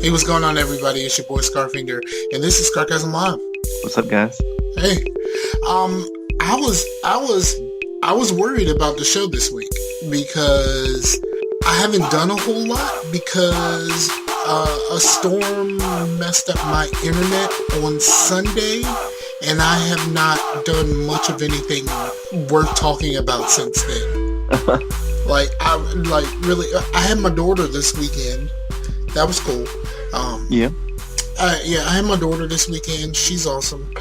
Hey, what's going on, everybody? It's your boy Scarfinger, and this is Scarcasm Live. What's up, guys? Hey, um, I was worried about the show this week because I haven't done a whole lot because a storm messed up my internet on Sunday, and I have not done much of anything worth talking about since then. I had my daughter this weekend. That was cool. Yeah. I had my daughter this weekend. She's awesome.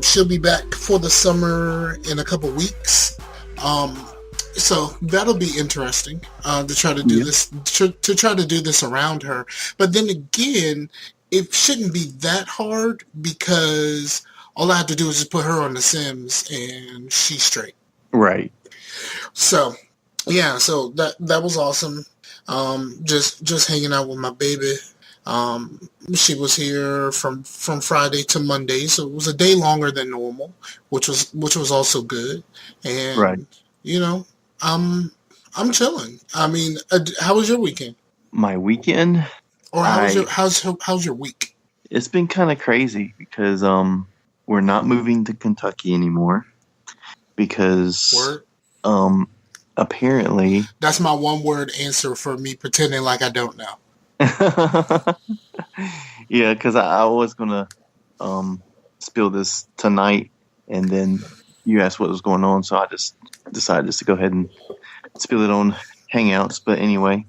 She'll be back for the summer in a couple weeks. So that'll be interesting to try to do this to try to do this around her. But then again, it shouldn't be that hard because all I have to do is just put her on The Sims and she's straight. Right. So yeah, so that was awesome. Just hanging out with my baby. She was here from Friday to Monday, so it was a day longer than normal, which was also good. And Right. you know, I'm chilling. I mean, how was your weekend? My weekend, Or how's your week? it's been kind of crazy because we're not moving to Kentucky anymore because Word. apparently That's my one word answer for me pretending like I don't know. yeah, because I was gonna spill this tonight, and then you asked what was going on, so I just decided just to go ahead and spill it on Hangouts. But anyway,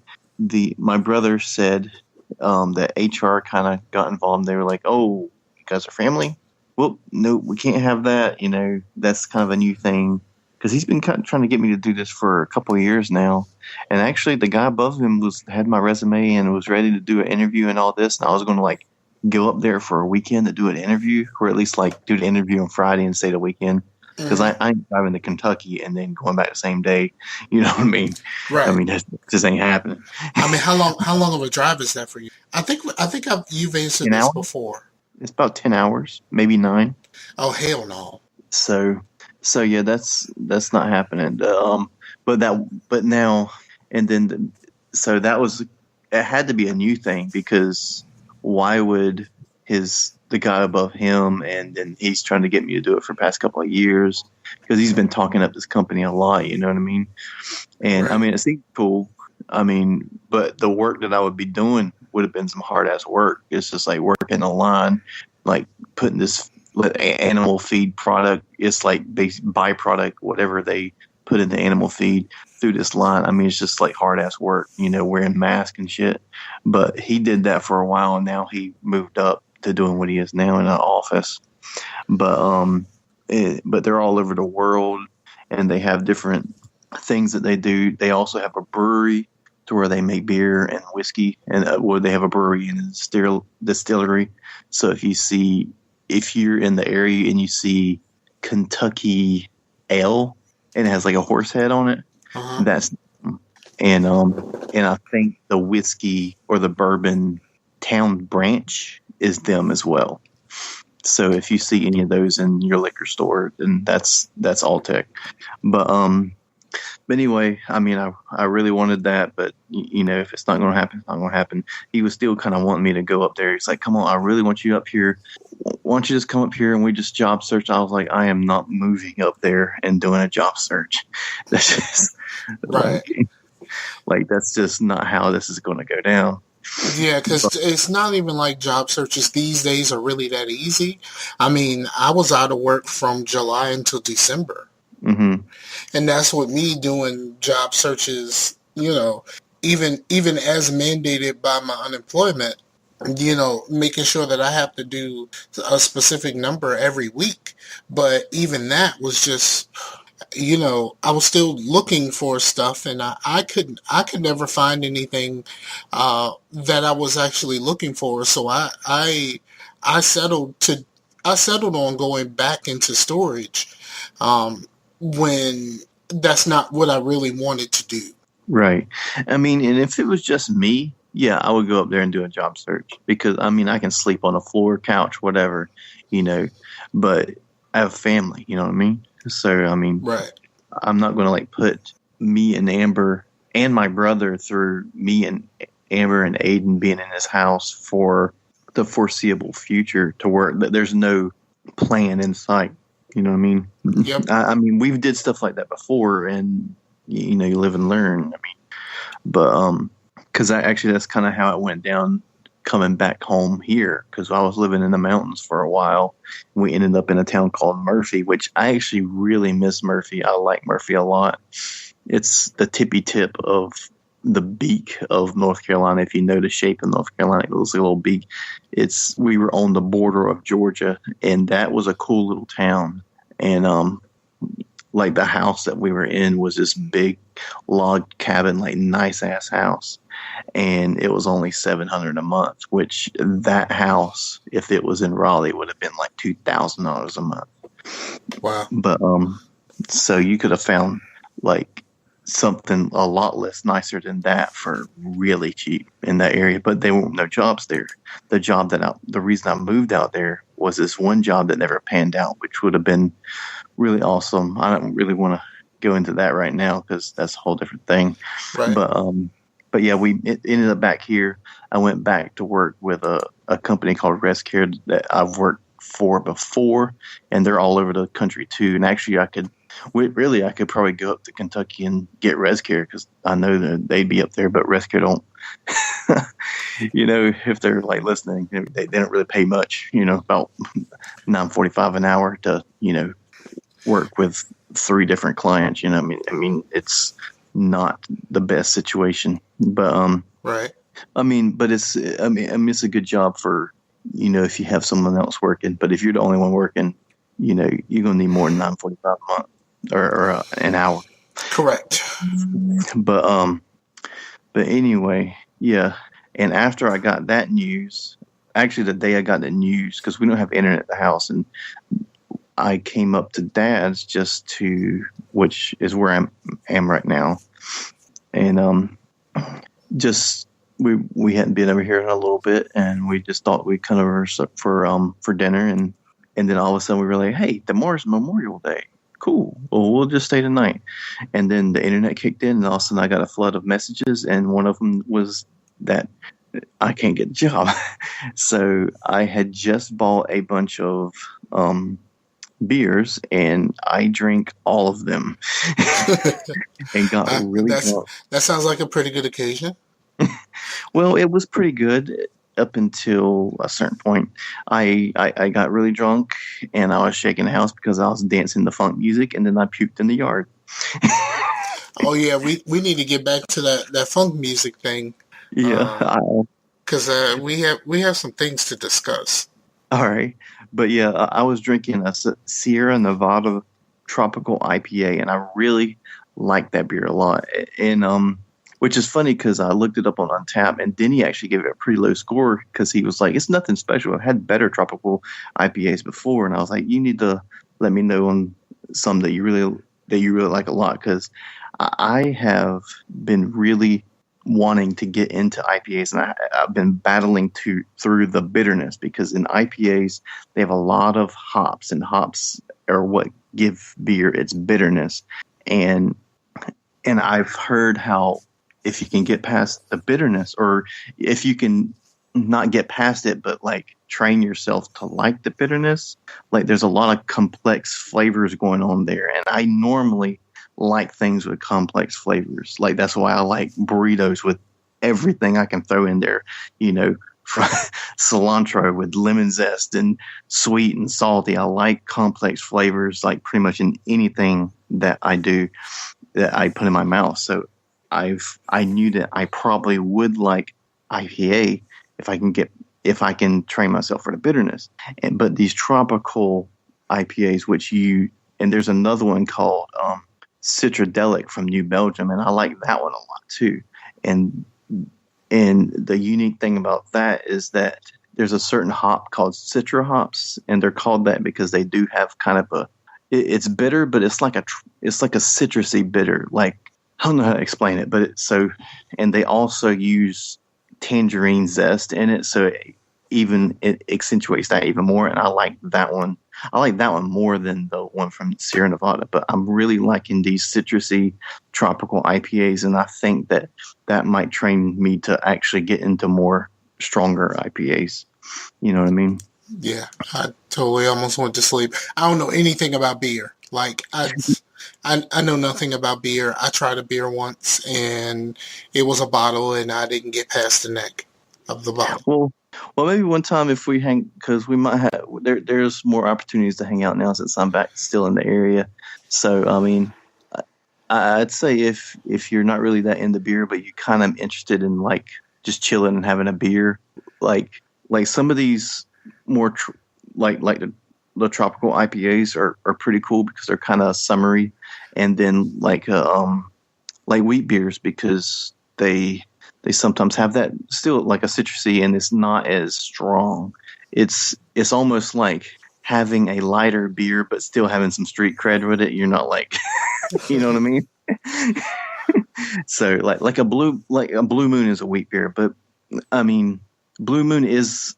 my brother said that HR kind of got involved. They were like, "Oh, you guys are family? Well, no, we can't have that. You know, that's kind of a new thing." Because he's been kind of trying to get me to do this for a couple of years now. And actually, the guy above him had my resume and was ready to do an interview and all this. And I was going to go up there for a weekend to do an interview, or at least do the interview on Friday and stay the weekend. Because I ain't driving to Kentucky and then going back the same day. You know what I mean? Right. I mean, that just ain't happening. I mean, how long of a drive is that for you? I think you've answered this before. It's about 10 hours, maybe 9. Oh, hell no. So yeah, that's not happening. But now and then, so that was, it had to be a new thing because why would the guy above him, and then he's trying to get me to do it for the past couple of years because he's been talking up this company a lot, you know what I mean? And right. I mean, it seemed cool. I mean, but the work that I would be doing would have been some hard ass work. It's just like working a line, like putting this animal feed product, it's like byproduct, whatever they put in the animal feed through this line. I mean, it's just like hard ass work, you know, wearing masks and shit. But he did that for a while, and now he moved up to doing what he is now in an office. But but they're all over the world, and they have different things that they do. They also have a brewery to where they make beer and whiskey, and where they have a brewery and a distillery. So if you're in the area and you see Kentucky Ale and it has like a horse head on it, that's and I think the whiskey or the bourbon town branch is them as well. So if you see any of those in your liquor store, then that's Alltech. But anyway, I mean, I really wanted that, but you know, if it's not going to happen, it's not going to happen. He was still kind of wanting me to go up there. He's like, "Come on, I really want you up here. Why don't you just come up here and we just job search?" I was like, "I am not moving up there and doing a job search. That's just right. like that's just not how this is going to go down." Yeah, because it's not even like job searches these days are really that easy. I mean, I was out of work from July until December. Mm-hmm. And that's with me doing job searches, you know, even as mandated by my unemployment, you know, making sure that I have to do a specific number every week. But even that was just, you know, I was still looking for stuff, and I could never find anything that I was actually looking for. So I settled on going back into storage when that's not what I really wanted to do. Right. I mean, and if it was just me, yeah, I would go up there and do a job search because, I mean, I can sleep on a floor, couch, whatever, you know, but I have family, you know what I mean? So, I mean, right. I'm not going to put me and Amber and my brother through me and Amber and Aiden being in this house for the foreseeable future to work. There's no plan in sight. You know what I mean? Yep. I mean, we've did stuff like that before, and you know, you live and learn. I mean, but because actually that's kind of how it went down coming back home here, because I was living in the mountains for a while. We ended up in a town called Murphy, which I actually really miss Murphy. I like Murphy a lot. It's the tippy tip of the beak of North Carolina. If you know the shape of North Carolina, it was a little beak. We were on the border of Georgia, and that was a cool little town. And like the house that we were in was this big log cabin, like nice ass house, and it was only $700 a month. Which that house, if it was in Raleigh, would have been like $2,000 a month. Wow. But so you could have found like something a lot less nicer than that for really cheap in that area. But there were no jobs there. The reason I moved out there was this one job that never panned out, which would have been really awesome. I don't really want to go into that right now because that's a whole different thing. Right. But yeah, it ended up back here. I went back to work with a company called ResCare that I've worked for before, and they're all over the country too. And actually, I could probably go up to Kentucky and get ResCare because I know that they'd be up there, but ResCare don't. You know, if they're like listening, they don't really pay much. You know, about $9.45 an hour to work with 3 different clients. You know, I mean, it's not the best situation, but right. I mean, but it's it's a good job for if you have someone else working. But if you're the only one working, you're gonna need more than $9.45 a month or an hour. Correct. But anyway, yeah. And after I got that news, actually the day I got the news, because we don't have internet at the house, and I came up to Dad's which is where I am right now, and just we hadn't been over here in a little bit, and we just thought we'd come over for dinner, and then all of a sudden we were like, hey, tomorrow's Memorial Day. Cool. Well, we'll just stay tonight. And then the internet kicked in, and all of a sudden I got a flood of messages, and one of them was that I can't get a job. So I had just bought a bunch of beers, and I drank all of them and got really drunk. That sounds like a pretty good occasion. Well, it was pretty good up until a certain point. I got really drunk, and I was shaking the house because I was dancing the funk music, and then I puked in the yard. Oh yeah, we need to get back to that funk music thing. Yeah, because we have some things to discuss. All right, but yeah, I was drinking a Sierra Nevada Tropical IPA, and I really like that beer a lot. And which is funny because I looked it up on Untappd, and Denny actually gave it a pretty low score because he was like, "It's nothing special. I've had better tropical IPAs before," and I was like, "You need to let me know on some that you really like a lot," because I have been really wanting to get into IPAs, and I've been battling through the bitterness, because in IPAs they have a lot of hops, and hops are what give beer its bitterness. And I've heard how if you can get past the bitterness, or if you can not get past it, but like train yourself to like the bitterness, like there's a lot of complex flavors going on there. And I normally like things with complex flavors. Like that's why I like burritos with everything I can throw in there, cilantro with lemon zest and sweet and salty. I like complex flavors, like pretty much in anything that I do that I put in my mouth. So I knew that I probably would like IPA if I can train myself for the bitterness. But these tropical IPAs, and there's another one called Citradelic from New Belgium, and I like that one a lot too. And the unique thing about that is that there's a certain hop called Citra hops, and they're called that because they do have kind of it's bitter, but it's like a citrusy bitter. Like, I don't know how to explain it, but and they also use tangerine zest in it, so it accentuates that even more. And I like that one I like that one more than the one from Sierra Nevada. But I'm really liking these citrusy tropical IPAs, and I think that that might train me to actually get into more stronger IPAs. You know what I mean? Yeah, I totally almost went to sleep. I don't know anything about beer. Like I know nothing about beer. I tried a beer once, and it was a bottle, and I didn't get past the neck of the bottle. Well, maybe one time if we hang, because we might have there's more opportunities to hang out now since I'm back still in the area. So I mean, I'd say if you're not really that into beer, but you kind of interested in like just chilling and having a beer, like some of these more like the tropical IPAs are pretty cool because they're kind of summery, and then like wheat beers because they sometimes have that still like a citrusy and it's not as strong. It's almost like having a lighter beer but still having some street cred with it. You're not like you know what I mean? So like a blue moon is a wheat beer, but I mean blue moon is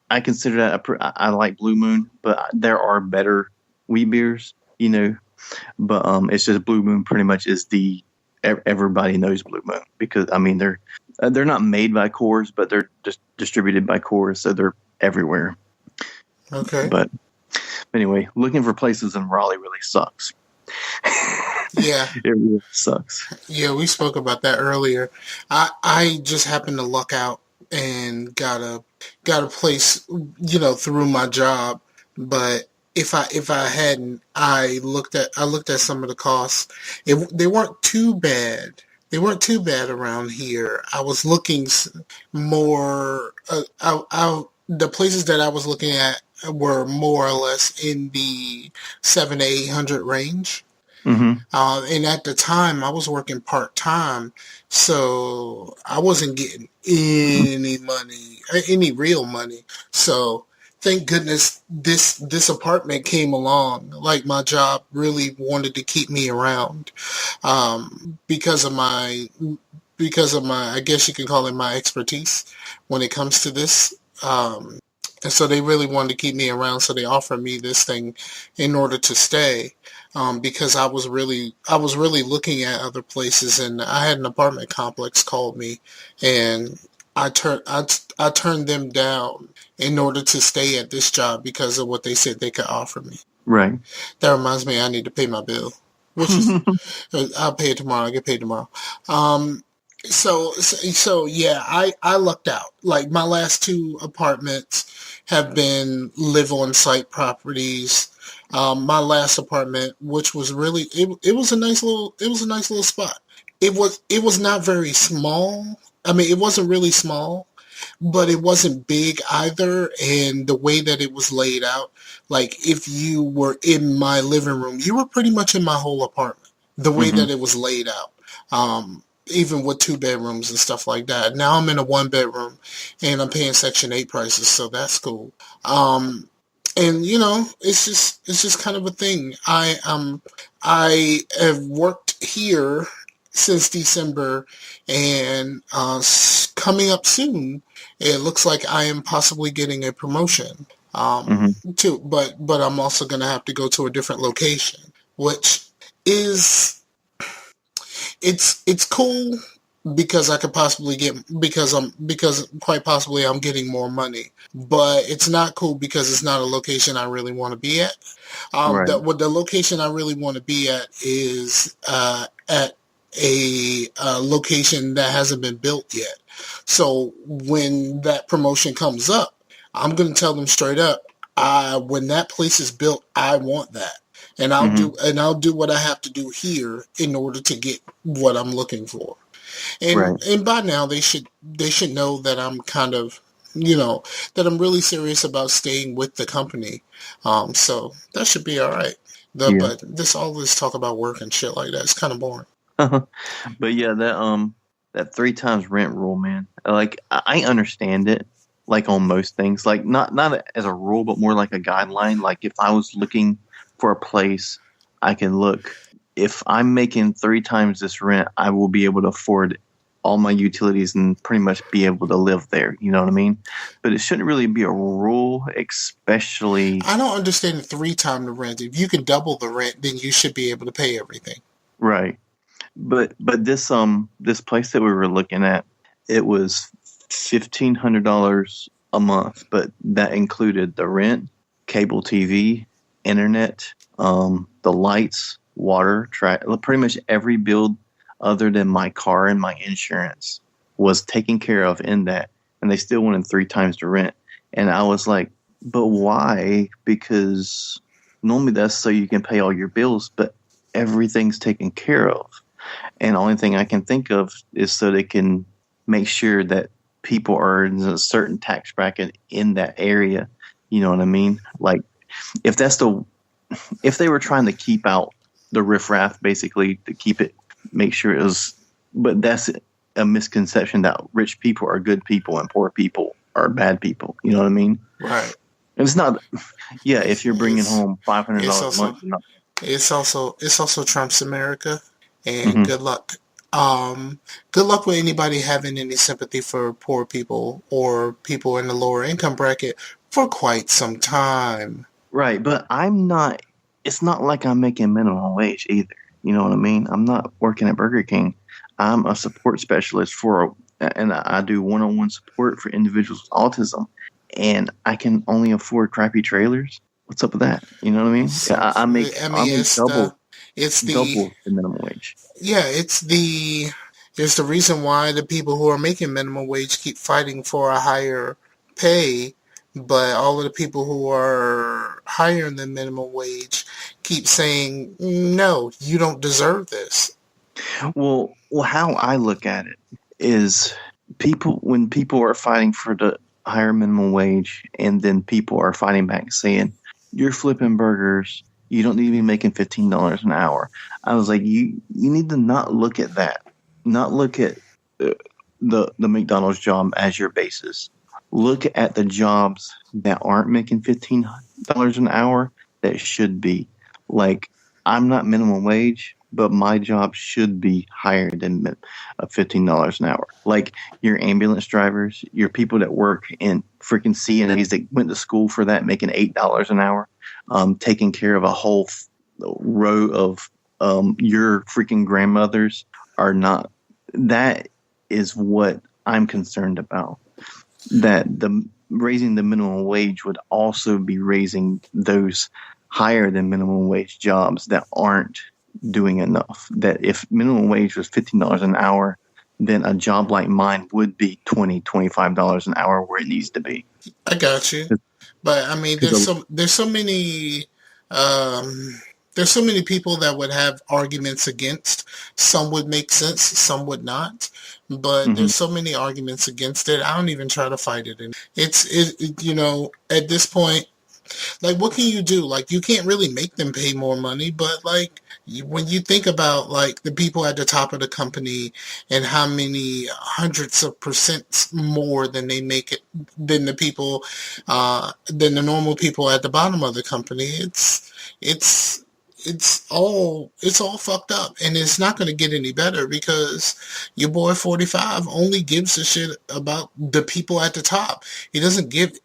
I consider that I like blue moon, but there are better wheat beers, you know. But it's just blue moon pretty much is the everybody knows blue moon because I mean they're not made by Coors, but they're just distributed by Coors, so they're everywhere. Okay. But anyway, looking for places in Raleigh really sucks. Yeah. It really sucks. Yeah, we spoke about that earlier. I just happened to luck out and got a place, through my job. But if I hadn't, I looked at some of the costs. They weren't too bad. They weren't too bad around here. I was looking more. The places that I was looking at were more or less in the 700 to 800 range. Mm-hmm. And at the time, I was working part time, so I wasn't getting any money, any real money. So thank goodness this apartment came along. Like my job really wanted to keep me around, because of my, I guess you can call it my expertise when it comes to this. And so they really wanted to keep me around, so they offered me this thing in order to stay. Because I was really looking at other places, and I had an apartment complex called me, and I turned them down in order to stay at this job because of what they said they could offer me. Right. That reminds me, I need to pay my bill, which is I'll pay it tomorrow. I get paid tomorrow. So yeah, I lucked out. Like my last two apartments have been live on site properties. My last apartment, which was really it was a nice little spot. It was not very small. I mean, it wasn't really small, but it wasn't big either. And the way that it was laid out, like if you were in my living room, you were pretty much in my whole apartment. The way Mm-hmm. that it was laid out. Even with two bedrooms and stuff like that. Now I'm in a one bedroom and I'm paying Section 8 prices, so that's cool. And it's just kind of a thing. I have worked here since December, and coming up soon, it looks like I am possibly getting a promotion. Too, but I'm also gonna have to go to a different location, which is it's cool because I could possibly get because quite possibly I'm getting more money, but it's not cool because it's not a location I really want to be at. Right. The location I really want to be at is at a location that hasn't been built yet. So when that promotion comes up, I'm going to tell them straight up, when that place is built, I want that. And I'll do what I have to do here in order to get what I'm looking for. And Right. and by now they should know that I'm kind of, that I'm really serious about staying with the company. So that should be all right. Yeah. But all this talk about work and shit like that is kind of boring. But yeah, that 3 times rent rule, man. Like I understand it, like on most things, like not as a rule, but more like a guideline. Like if I was looking for a place, I can look. If I'm making 3 times this rent, I will be able to afford all my utilities and pretty much be able to live there. You know what I mean? But it shouldn't really be a rule, especially I don't understand the 3 times the rent. If you can double the rent, then you should be able to pay everything. right. But this place that we were looking at, it was $1,500 a month, but that included the rent, cable TV, internet, the lights, water, pretty much every bill other than my car and my insurance was taken care of in that, and they still wanted 3 times the rent. And I was like, but why? Because normally that's so you can pay all your bills, but everything's taken care of. And the only thing I can think of is so they can make sure that people are in a certain tax bracket in that area. You know what I mean? Like if if they were trying to keep out the riffraff, basically to keep it, make sure it was, but that's a misconception that rich people are good people and poor people are bad people. You know what I mean? Right. And it's not, yeah, if you're bringing It's home $500 it's a month, also you're not. it's also Trump's America, and Mhm. good luck. Good luck with anybody having any sympathy for poor people or people in the lower income bracket for quite some time. Right, but I'm not. It's not like I'm making minimum wage either. You know what I mean? I'm not working at Burger King. I'm a support specialist and I do one-on-one support for individuals with autism, and I can only afford crappy trailers. What's up with that? You know what I mean? So I I mean, make it's the double the minimum wage. yeah, it's the reason why the people who are making minimum wage keep fighting for a higher pay, but all of the people who are higher than minimum wage keep saying, no, you don't deserve this. Well, how I look at it is when people are fighting for the higher minimum wage, and then people are fighting back saying, "You're flipping burgers. You don't need to be making $15 an hour." I was like, you need to not look at that. Not look at uh, the McDonald's job as your basis. Look at the jobs that aren't making $15 an hour that should be. Like, I'm not minimum wage, but my job should be higher than $15 an hour. Like your ambulance drivers, your people that work in freaking CNAs that went to school for that, making $8 an hour, taking care of a whole row of your freaking grandmothers are not. That is what I'm concerned about. That the raising the minimum wage would also be raising those higher than minimum wage jobs that aren't doing enough. That if minimum wage was $15 an hour, then a job like mine would be $25 an hour where it needs to be. I got you. But I mean, Because um, there's so many people that would have arguments against. Some would make sense, some would not. But mhm. there's so many arguments against it. I don't even try to fight it. And at this point, like, what can you do? Like, you can't really make them pay more money, but like, when you think about like the people at the top of the company and how many hundreds of percents more than they make it than than the normal people at the bottom of the company, it's it's all fucked up, and it's not going to get any better because your boy 45 only gives a shit about the people at the top. He doesn't give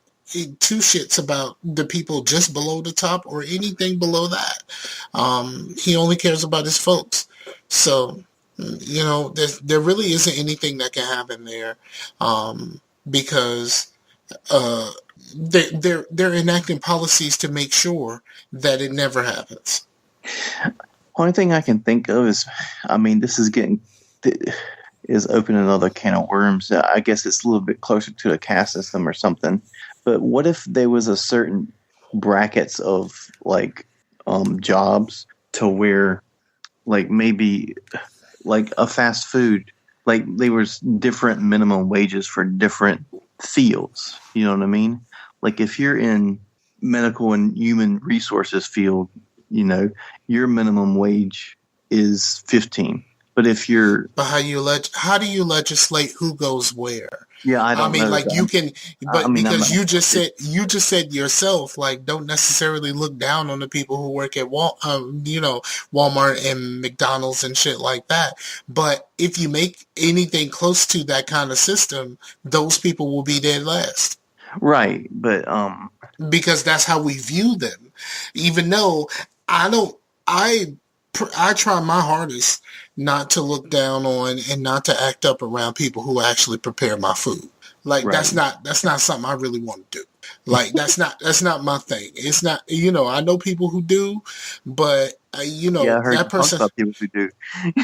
two shits about the people just below the top or anything below that. He only cares about his folks. So, there really isn't anything that can happen there, because uh, they're enacting policies to make sure that it never happens. Only thing I can think of is, I mean, this is is opening another can of worms. I guess it's a little bit closer to a caste system or something. But what if there was a certain brackets of like jobs to where like maybe like a fast food, like there was different minimum wages for different fields. You know what I mean? Like if you're in medical and human resources field, you know, your minimum wage is 15. But if you're But how do you legislate who goes where? Yeah, I I don't mean, know. like you can, I but mean, I'm because not. you just said yourself, like don't necessarily look down on the people who work at Walmart and McDonald's and shit like that. But if you make anything close to that kind of system, those people will be dead last Right, but because that's how we view them. Even though I don't, I I try my hardest not to look down on and not to act up around people who actually prepare my food. Like right. that's not something I really want to do. Like that's not my thing. It's not, you know, I know people who do, but you Yeah, know I heard that you talk person. about people who do.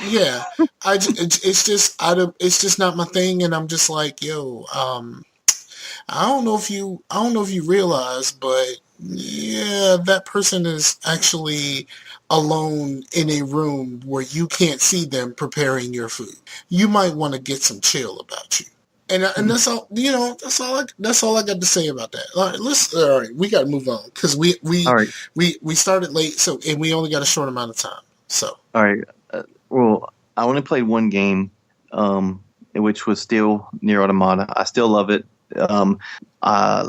Yeah, it's just it's just not my thing, and I'm just like, yo, I don't know if you realize, but yeah, that person is actually alone in a room where you can't see them preparing your food. You might want to get some chill about you. And that's all, you know, that's all I got to say about that. All right, we got to move on cuz All right, we started late, so and we only got a short amount of time. So, all right. Well, I only played one game, which was still Near Automata. I still love it. I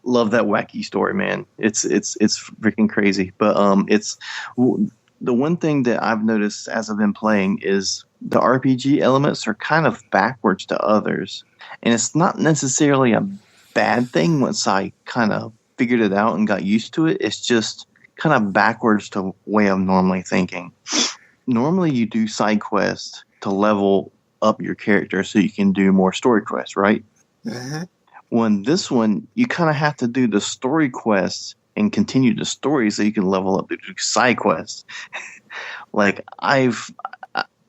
love that wacky story, man. It's freaking crazy. But the one thing that I've noticed as I've been playing is the RPG elements are kind of backwards to others, and it's not necessarily a bad thing once I kind of figured it out and got used to it. It's just kind of backwards to way I'm normally thinking. Normally, you do side quests to level up your character so you can do more story quests, right? mhm. Well, in this one, you kind of have to do the story quests and continue the story so you can level up to do side quests. Like I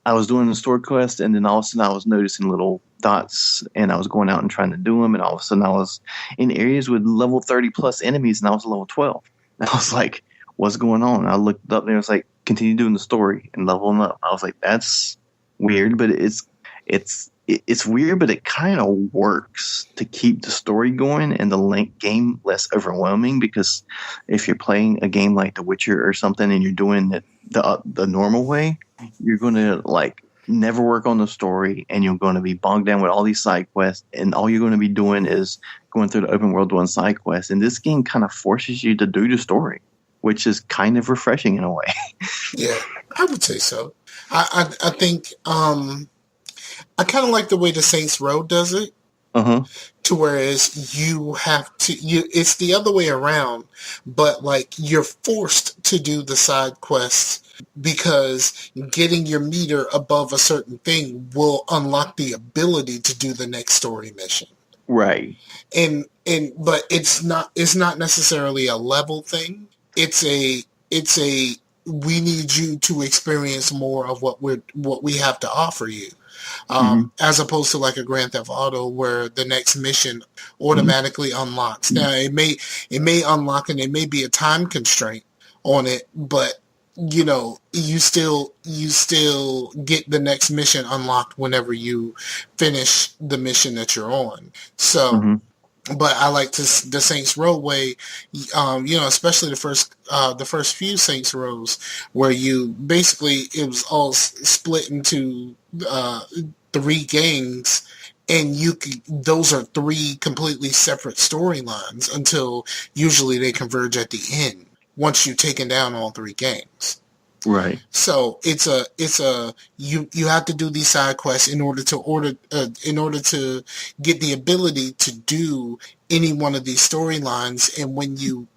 was doing the story quest, and then all of a sudden I was noticing little dots, and I was going out and trying to do them, and all of a sudden I was in areas with level 30 plus enemies, and I was level 12. And I was like, "What's going on?" And I looked up, and it was like, "Continue doing the story and leveling up." I was like, "That's weird," but it's weird, but it kind of works to keep the story going and the game less overwhelming. Because if you're playing a game like The Witcher or something, and you're doing it the normal way, you're going to like never work on the story, and you're going to be bogged down with all these side quests, and all you're going to be doing is going through the open world doing side quests. And this game kind of forces you to do the story, which is kind of refreshing in a way. Yeah, I would say so. I think I kind of like the way the Saints Row does it, Uh-huh. to whereas you have to it's the other way around, but like you're forced to do the side quests because getting your meter above a certain thing will unlock the ability to do the next story mission. Right. And but it's not necessarily a level thing. It's a we need you to experience more of what we have to offer you, Hmm. as opposed to like a Grand Theft Auto where the next mission automatically unlocks. Now it may unlock and it may be a time constraint on it, but you know you still get the next mission unlocked whenever you finish the mission that you're on. So Hmm. but I like the Saints Row way, you know, especially the first few Saints Rows, where you basically it was all split into uh, three gangs, and those are three completely separate storylines until usually they converge at the end once you've taken down all three gangs. Right. So it's a you have to do these side quests in order to get the ability to do any one of these storylines, and when you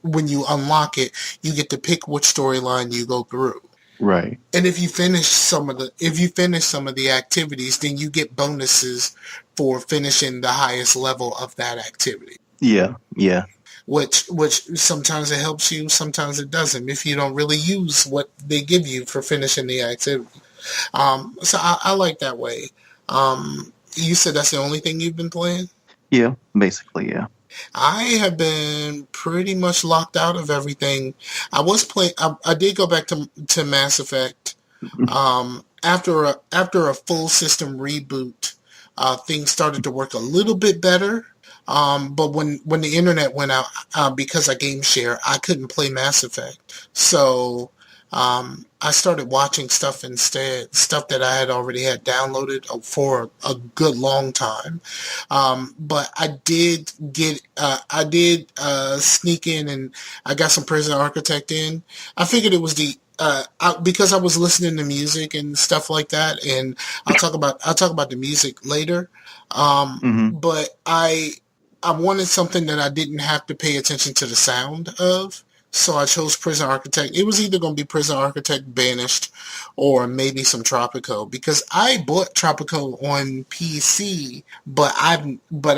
unlock it, you get to pick which storyline you go through. Right. And if you finish some of the activities, then you get bonuses for finishing the highest level of that activity. Yeah. Yeah. Which sometimes it helps you, sometimes it doesn't. If you don't really use what they give you for finishing the activity, so I like that way. You said that's the only thing you've been playing. Yeah. Basically, yeah. I have been pretty much locked out of everything. I was playing. I did go back to Mass Effect. After a full system reboot, things started to work a little bit better. But when the internet went out, because I game share, I couldn't play Mass Effect. So I started watching stuff instead, stuff that I had already had downloaded for a good long time. But I did sneak in and I got some Prison Architect in. I figured it was because I was listening to music and stuff like that, and I'll talk about the music later. Hmm. But I wanted something that I didn't have to pay attention to the sound of. So I chose Prison Architect. It was either going to be Prison Architect Banished or maybe some Tropico because I bought Tropico on PC, but I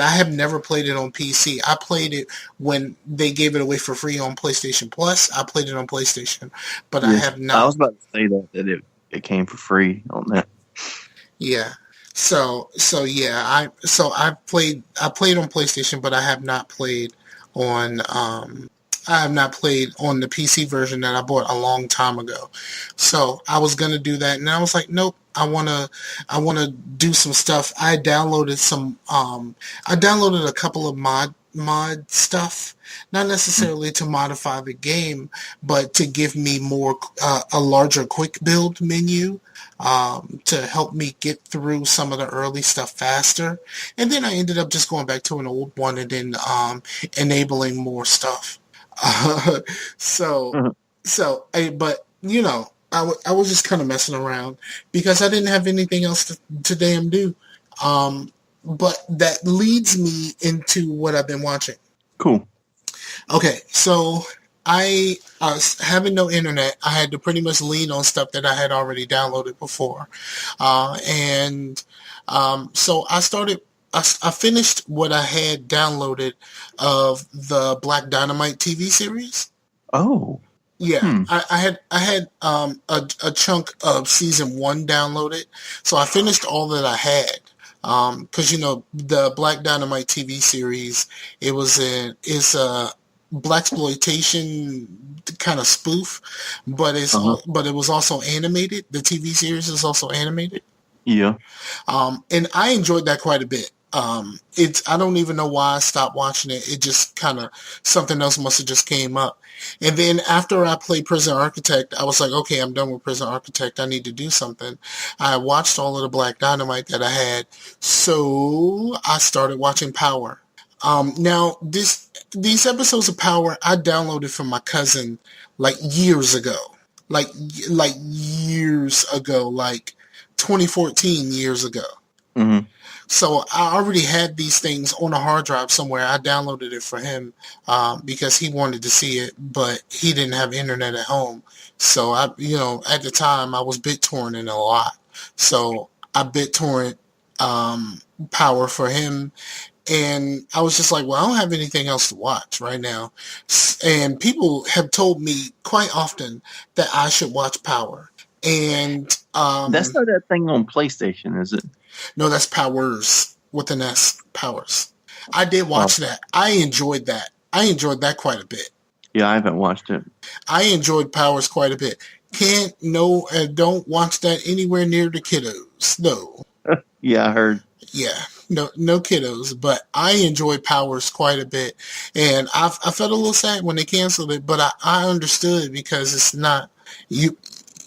have never played it on PC. I played it when they gave it away for free on PlayStation Plus. I played it on PlayStation, but I Yeah, have I not. was about to say that it came for free on that. Yeah. I played on PlayStation, but on I have not played on the PC version that I bought a long time ago. So I was gonna do that, and I was like, nope. I wanna do some stuff. I downloaded a couple of mod stuff, not necessarily to modify the game, but to give me a larger quick build menu, to help me get through some of the early stuff faster. And then I ended up just going back to an old one and then enabling more stuff. Uh, so, Mhm. but I was just kind of messing around because I didn't have anything else to damn do. Um, but that leads me into what I've been watching. Cool. Okay, so having no internet, I had to pretty much lean on stuff that I had already downloaded before, and so I finished what I had downloaded of the Black Dynamite TV series. Oh. Yeah, Hmm. I had a chunk of season one downloaded, so I finished all that I had. Because the Black Dynamite TV series, it's a black exploitation kind of spoof, Uh-huh. but it was also animated. The TV series is also animated. Yeah. And I enjoyed that quite a bit. I don't even know why I stopped watching it. It just kind of something else must have just came up. And then after I played Prison Architect, I was like, okay, I'm done with Prison Architect. I need to do something. I watched all of the Black Dynamite that I had, so I started watching Power. Now these episodes of Power I downloaded from my cousin like years ago, like like years ago, like 2014 years ago. Hmm. So I already had these things on a hard drive somewhere. I downloaded it for him because he wanted to see it, but he didn't have internet at home. So at the time I was BitTorrenting a lot. So I BitTorrent Power for him, and I was just like, well, I don't have anything else to watch right now. And people have told me quite often that I should watch Power. And That's not that thing on PlayStation, is it? no, that's Powers with an S. Powers. I did Oh, watch that. I enjoyed that. I enjoyed that quite a bit. yeah, I haven't watched it. I enjoyed Powers quite a bit. Can't no don't watch that anywhere near the kiddos. No. Yeah, I heard. Yeah. No kiddos, but I enjoyed Powers quite a bit, and I felt a little sad when they canceled it, but I understood because it's not you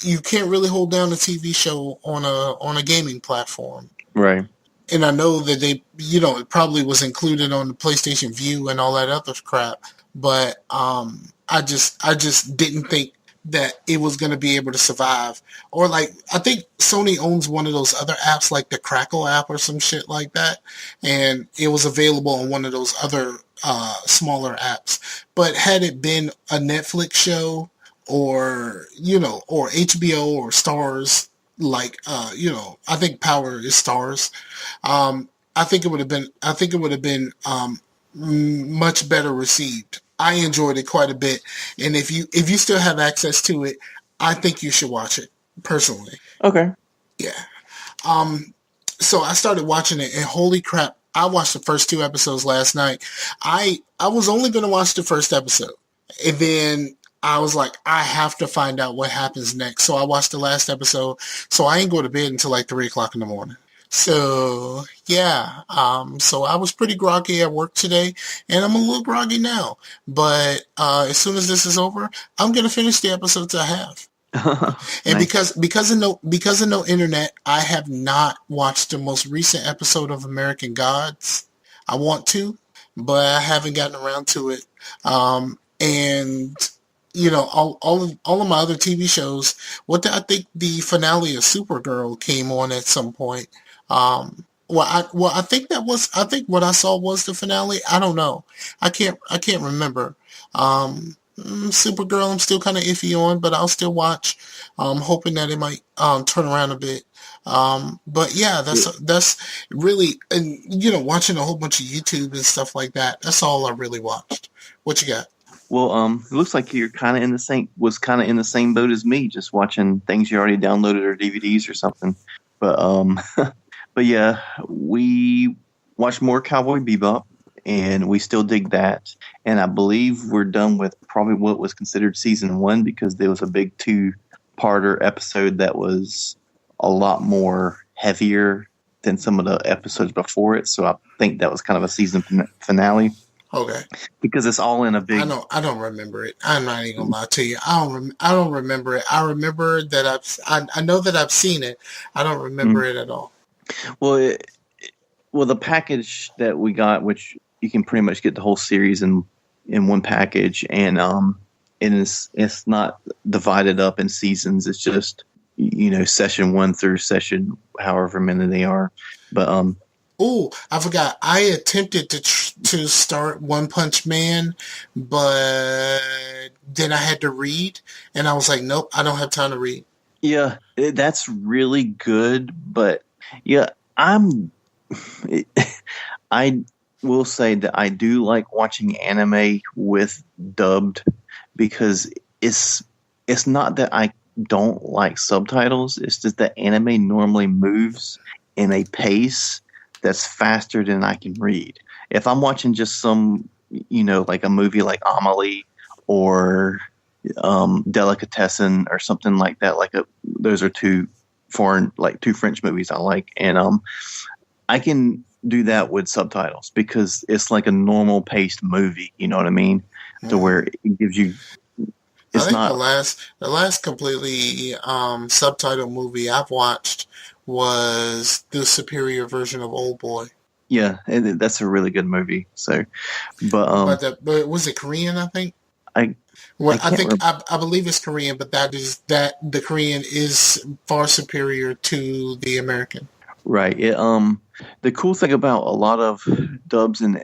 you can't really hold down a TV show on a gaming platform. Right. And I know that it probably was included on the PlayStation View and all that other crap, but I just didn't think that it was going to be able to survive. Or like, I think Sony owns one of those other apps, like the Crackle app or some shit like that, and it was available on one of those other smaller apps. But had it been a Netflix show or HBO or Stars, like I think Power is Stars. I think it would have been much better received. I enjoyed it quite a bit, and if you still have access to it, I think you should watch it personally. Okay. Yeah. So I started watching it, and holy crap, I watched the first two episodes last night. I was only going to watch the first episode, and then I was like, I have to find out what happens next. So I watched the last episode. So I ain't go to bed until like 3 o'clock in the morning. So yeah, so I was pretty groggy at work today, and I'm a little groggy now. But as soon as this is over, I'm gonna finish the episodes I have. And Nice. because of no internet, I have not watched the most recent episode of American Gods. I want to, but I haven't gotten around to it. And all of my other TV shows. I think the finale of Supergirl came on at some point. I think I think what I saw was the finale. I don't know. I can't remember. Supergirl, I'm still kind of iffy on, but I'll still watch. Hoping that it might turn around a bit. But yeah, that's really, and watching a whole bunch of YouTube and stuff like that. That's all I really watched. What you got? Well, it looks like you're kind of in the same boat as me, just watching things you already downloaded or DVDs or something. But but yeah, we watched more Cowboy Bebop, and we still dig that. And I believe we're done with probably what was considered season 1, because there was a big 2-parter episode that was a lot more heavier than some of the episodes before it. So I think that was kind of a season finale. Okay. Because it's all in a big. I don't remember it. I'm not even gonna lie to you. I don't remember it. I remember that I know that I've seen it. I don't remember it at all. Well, the package that we got, which you can pretty much get the whole series in one package, and it's not divided up in seasons. It's just session 1 through session however many they are, but Oh, I forgot. I attempted to start One Punch Man, but then I had to read, and I was like, nope, I don't have time to read. Yeah, that's really good, but yeah, I will say that I do like watching anime with dubbed, because it's not that I don't like subtitles. It's just that anime normally moves in a pace that's faster than I can read. If I'm watching just some, like a movie like Amelie or Delicatessen or something like that, those are two French movies I like, and I can do that with subtitles because it's like a normal paced movie. You know what I mean? To where it gives you. I think the last completely subtitle movie I've watched was the superior version of Old Boy. Yeah, and that's a really good movie. So, but but was it Korean? I think. I believe it's Korean, but the Korean is far superior to the American. Right. The cool thing about a lot of dubs in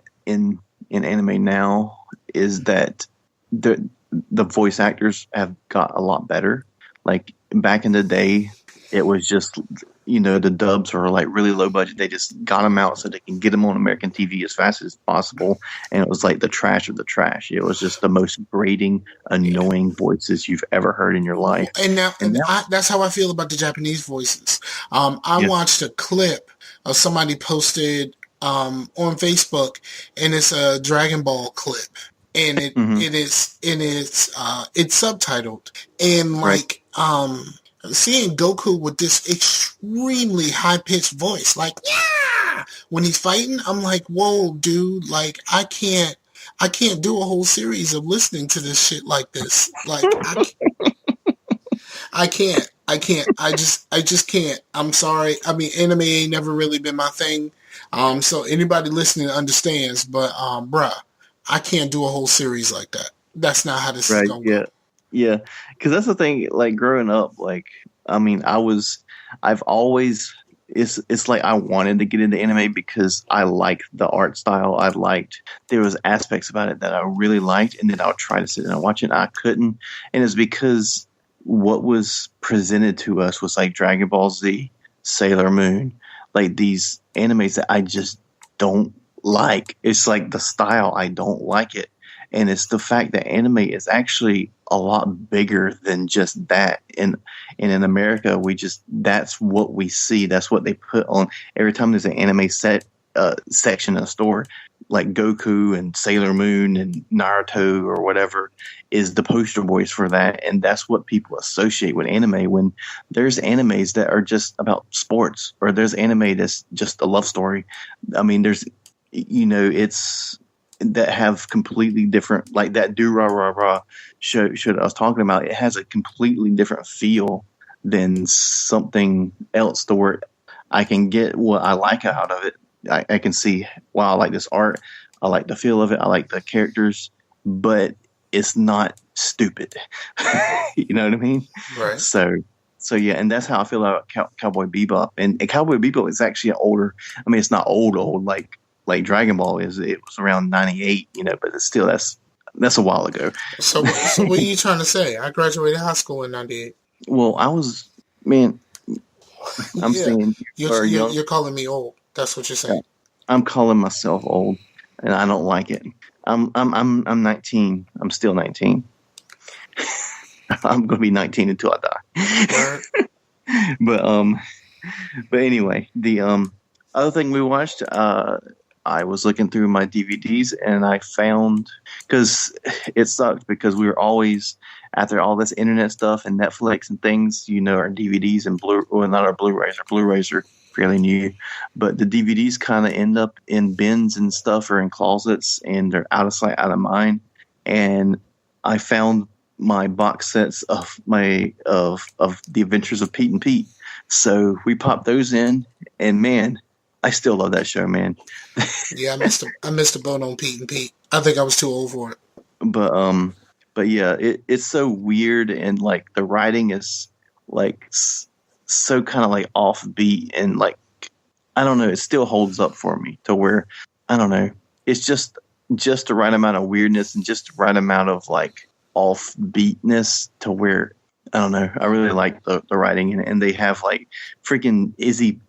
anime now is that the voice actors have got a lot better. Like back in the day, it was just the dubs are like really low budget. They just got them out so they can get them on American TV as fast as possible, and it was like the trash of the trash. It was just the most grating, annoying voices you've ever heard in your life. And now that's how I feel about the Japanese voices. I watched a clip of somebody posted on Facebook, and it's a Dragon Ball clip, and it's subtitled, and seeing Goku with this extremely high-pitched voice, like, yeah, when he's fighting, I'm like, whoa, dude, like, I can't do a whole series of listening to this shit like this. Like, I can't. I just can't. I'm sorry. I mean, anime ain't never really been my thing. So anybody listening understands, but, bruh, I can't do a whole series like that. That's not how this is going to go. Yeah, because that's the thing. Like growing up, I've always. It's like I wanted to get into anime because I liked the art style. There was aspects about it that I really liked, and then I would try to sit and watch it. And I couldn't, and it's because what was presented to us was like Dragon Ball Z, Sailor Moon, like these animes that I just don't like. It's like the style, I don't like it. And it's the fact that anime is actually a lot bigger than just that. And in America, that's what we see. That's what they put on every time there's an anime section in a store, like Goku and Sailor Moon and Naruto or whatever is the poster boys for that. And that's what people associate with anime, when there's animes that are just about sports, or there's anime that's just a love story. I mean, that have completely different, like that Do Rah Rah Rah show that I was talking about. It has a completely different feel than something else to where I can get what I like out of it. I can see, wow, I like this art. I like the feel of it. I like the characters, but it's not stupid. You know what I mean? Right. So yeah, and that's how I feel about Cowboy Bebop. And Cowboy Bebop is actually an older. I mean, it's not old like Dragon Ball is. It was around '98, but it's still that's a while ago. So what are you trying to say? I graduated high school in '98. Well, man. I'm Yeah, saying you are young. you're calling me old. That's what you're saying. I'm calling myself old, and I don't like it. I'm 19. I'm still 19. I'm gonna be 19 until I die. But anyway, the other thing we watched, I was looking through my DVDs and I found, because it sucked because we were always after all this internet stuff and Netflix and things, our DVDs and not our Blu-rays. Our Blu-rays are fairly new, but the DVDs kind of end up in bins and stuff or in closets, and they're out of sight, out of mind. And I found my box sets of the Adventures of Pete and Pete. So we popped those in, and man, I still love that show, man. Yeah, I missed a boat on Pete and Pete. I think I was too old for it. But yeah, it's so weird, and like the writing is like so kind of like offbeat, and like I don't know, it still holds up for me to where I don't know, it's just the right amount of weirdness and just the right amount of like offbeatness to where I don't know, I really like the writing, and they have like freaking Izzy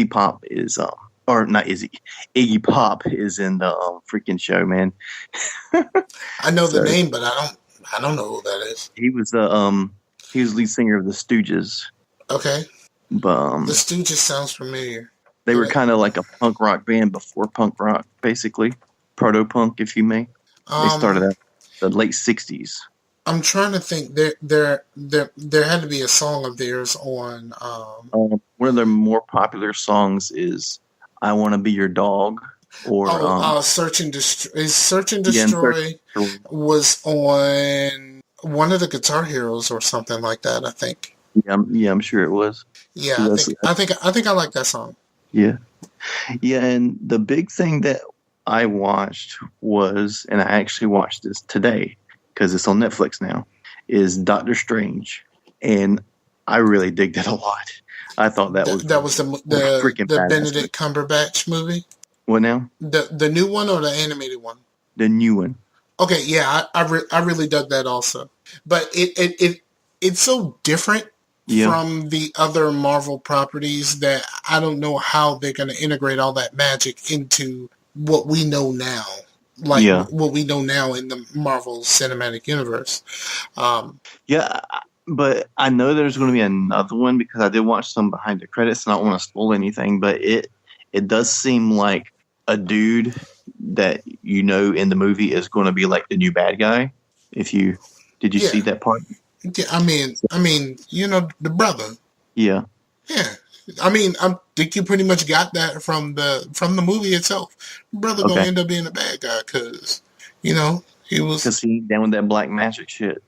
Pop is or not Iggy Pop is in the freaking show, man. I know the name, but I don't know who that is. He was the lead singer of the Stooges. Okay. But the Stooges sounds familiar. They were kind of like a punk rock band before punk rock, basically proto punk, if you may. They started at the late '60s. I'm trying to think. There had to be a song of theirs on. One of their more popular songs is "I Want to Be Your Dog," or "Search and Destroy." Search and Destroy was on one of the Guitar Heroes or something like that. I think. Yeah, I'm sure it was. Yeah, I think I like that song. Yeah, and the big thing that I watched was, and I actually watched this today because it's on Netflix now, is Doctor Strange, and I really digged it a lot. I thought that was the Benedict Cumberbatch movie. What now? The new one or the animated one? The new one. Okay, yeah, I really dug that also, but it's so different from the other Marvel properties that I don't know how they're going to integrate all that magic into what we know now. What we know now in the Marvel Cinematic Universe. But I know there's going to be another one because I did watch some behind the credits, and I don't want to spoil anything, but it does seem like a dude that in the movie is going to be like the new bad guy. Did you see that part? Yeah, I mean, the brother. Yeah. Yeah. I think you pretty much got that from the movie itself. Brother gonna end up being a bad guy because, he was because he down with that black magic shit,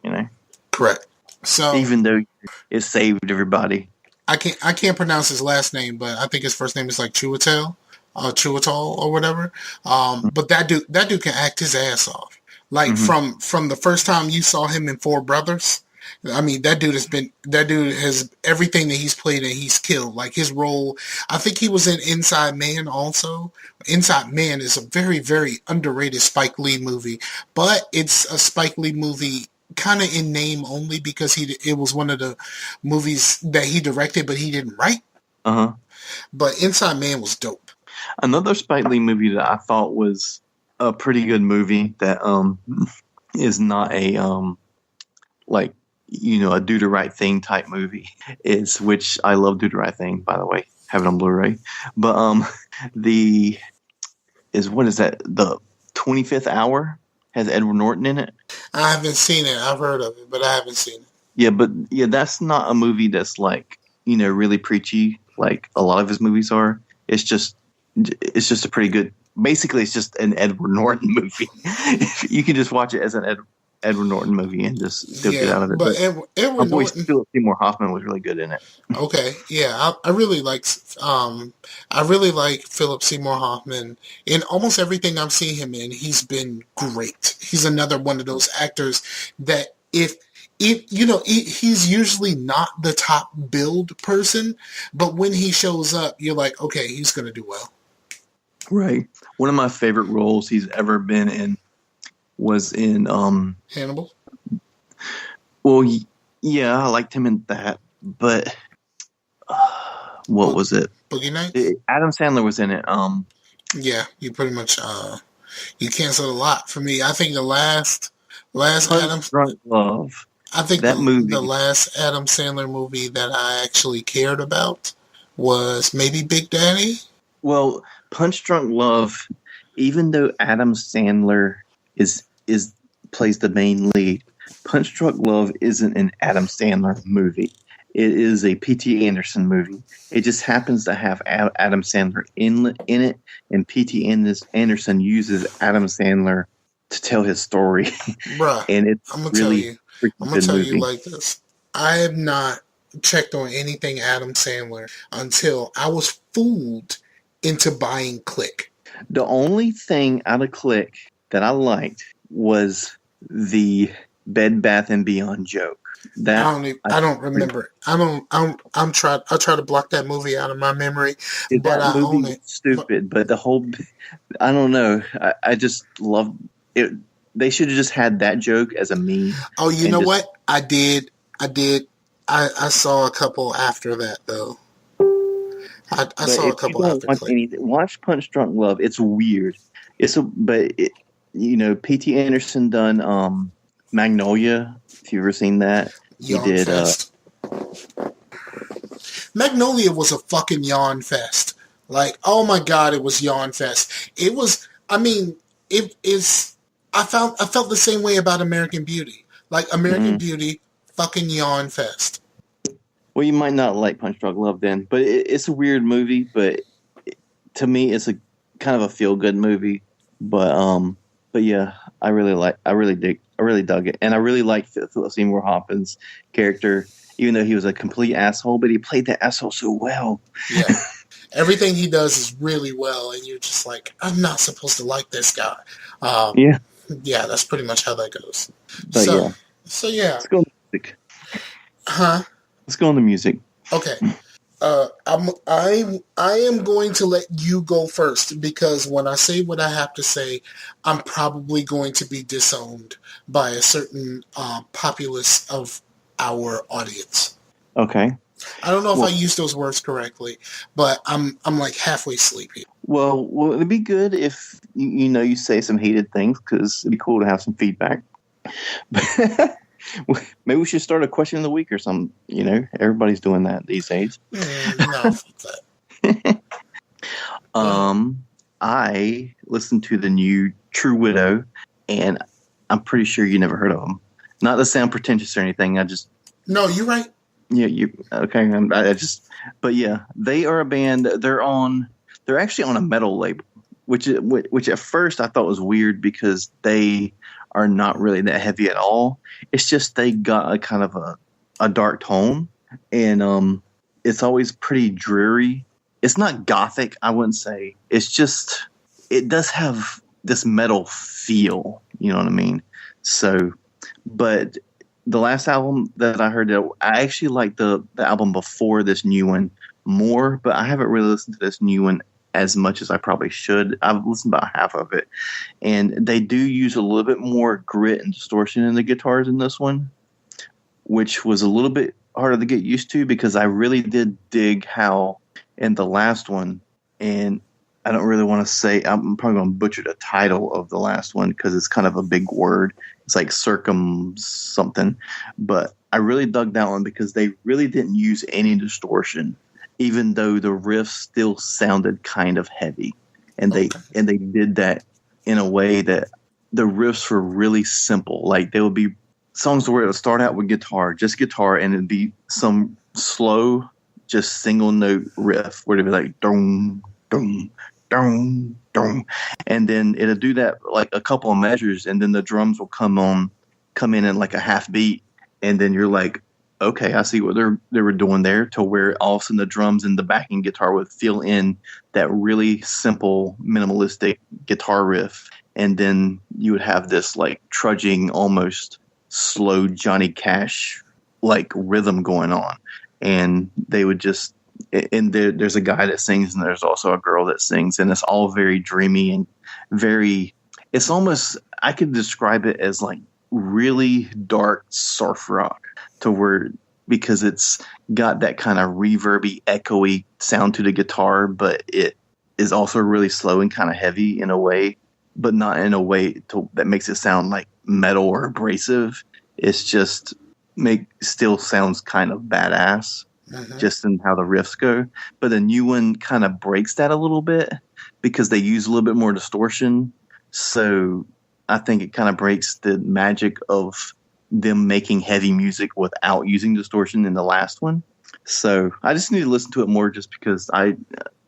Correct. So even though it saved everybody, I can't pronounce his last name, but I think his first name is like Chiwetel or whatever. But that dude can act his ass off. Like from the first time you saw him in Four Brothers. I mean, that dude has everything that he's played and he's killed. Like his role, I think he was in Inside Man also. Inside Man is a very, very underrated Spike Lee movie, but it's a Spike Lee movie kind of in name only because it was one of the movies that he directed, but he didn't write. But Inside Man was dope. Another Spike Lee movie that I thought was a pretty good movie that is not a a Do the Right Thing type movie, which I love Do the Right Thing, by the way, have it on Blu-ray. But what is that? The 25th Hour has Edward Norton in it. I haven't seen it. I've heard of it, but I haven't seen it. Yeah, but that's not a movie that's like, really preachy like a lot of his movies are. It's just a pretty good basically it's just an Edward Norton movie. You can just watch it as an Edward Norton movie and just still get Yeah, out of it. but But my Edward boy Norton. Philip Seymour Hoffman was really good in it. Okay, yeah, I really like Philip Seymour Hoffman. In almost everything I've seen him in, he's been great. He's another one of those actors that if he's usually not the top build person, but when he shows up, you're like, okay, he's gonna do well. Right. One of my favorite roles he's ever been in was in Hannibal. well, yeah, I liked him in that, but what was it? Boogie Nights. Adam Sandler was in it. Yeah, you pretty much you canceled a lot for me. I think the last Adam. Drunk Love. I think That movie. the last Adam Sandler movie that I actually cared about was maybe Big Daddy. Well, Punch Drunk Love, even though Adam Sandler is plays the main lead, Punch Drunk Love isn't an Adam Sandler movie. It is a P.T. Anderson movie. It just happens to have Adam Sandler in it, and P.T. Anderson uses Adam Sandler to tell his story. Bruh, And it's I'm gonna really tell you. I'm gonna tell you like this. I have not checked on anything Adam Sandler until I was fooled into buying Click. The only thing out of Click that I liked was the Bed Bath and Beyond joke. That I don't remember. I try to block that movie out of my memory, but that I movie own was it. stupid, but the whole I don't know. I just love it. They should have just had that joke as a meme. Oh, you know what? I did. I saw a couple after that though. I saw a couple after Click. Watch Punch Drunk Love. It's weird. P.T. Anderson done Magnolia. If you've ever seen that, he Yawn did. fest. Magnolia was a fucking yawn fest. Like, oh my god, it was yawn fest. It was. I mean, it is. I felt the same way about American Beauty. Like American Beauty, fucking yawn fest. Well, you might not like Punch Drunk Love then, but it's a weird movie. But to me, it's a kind of a feel good movie. But yeah, I really dug it, and I really like Philip Seymour Hoffman's character, even though he was a complete asshole. But he played that asshole so well. Yeah, everything he does is really well, and you're just like, I'm not supposed to like this guy. Yeah, that's pretty much how that goes. But so yeah. Let's go on the music. Huh? Let's go on the music. Okay. I am going to let you go first because when I say what I have to say, I'm probably going to be disowned by a certain populace of our audience. Okay. I don't know if I used those words correctly, but I'm like halfway sleepy. Well, it'd be good if you say some heated things because it'd be cool to have some feedback. Maybe we should start a question of the week or something. Everybody's doing that these days. No, fuck that. I listened to the new True Widow, and I'm pretty sure you never heard of them. Not to sound pretentious or anything. No, you're right. Yeah, okay. But yeah, they are a band. They're actually on a metal label, which at first I thought was weird because they are not really that heavy at all. It's just they got a kind of a dark tone, and it's always pretty dreary. It's not gothic, I wouldn't say. It's just it does have this metal feel. You know what I mean? So, but the last album that I heard, I actually liked the album before this new one more, but I haven't really listened to this new one as much as I probably should. I've listened about half of it, and they do use a little bit more grit and distortion in the guitars in this one, which was a little bit harder to get used to because I really did dig how in the last one, and I don't really want to say, I'm probably going to butcher the title of the last one because it's kind of a big word. It's like circum something, but I really dug that one because they really didn't use any distortion, even though the riffs still sounded kind of heavy, and they did that in a way that the riffs were really simple. Like there would be songs where it would start out with just guitar, and it'd be some slow, just single note riff where it'd be like dum dum dong, dong, and then it'll do that like a couple of measures, and then the drums will come in at like a half beat, and then you're like, okay, I see what they were doing there, to where all of a sudden the drums and the backing guitar would fill in that really simple minimalistic guitar riff, and then you would have this like trudging, almost slow Johnny Cash like rhythm going on, and they would just, and there's a guy that sings and there's also a girl that sings, and it's all very dreamy and very, it's almost, I could describe it as like really dark surf rock, to where, because it's got that kind of reverby, echoey sound to the guitar, but it is also really slow and kind of heavy in a way, but not in a way that makes it sound like metal or abrasive. It's just still sounds kind of badass, just in how the riffs go. But the new one kind of breaks that a little bit, because they use a little bit more distortion. So I think it kind of breaks the magic of them making heavy music without using distortion in the last one. So I just need to listen to it more, just because I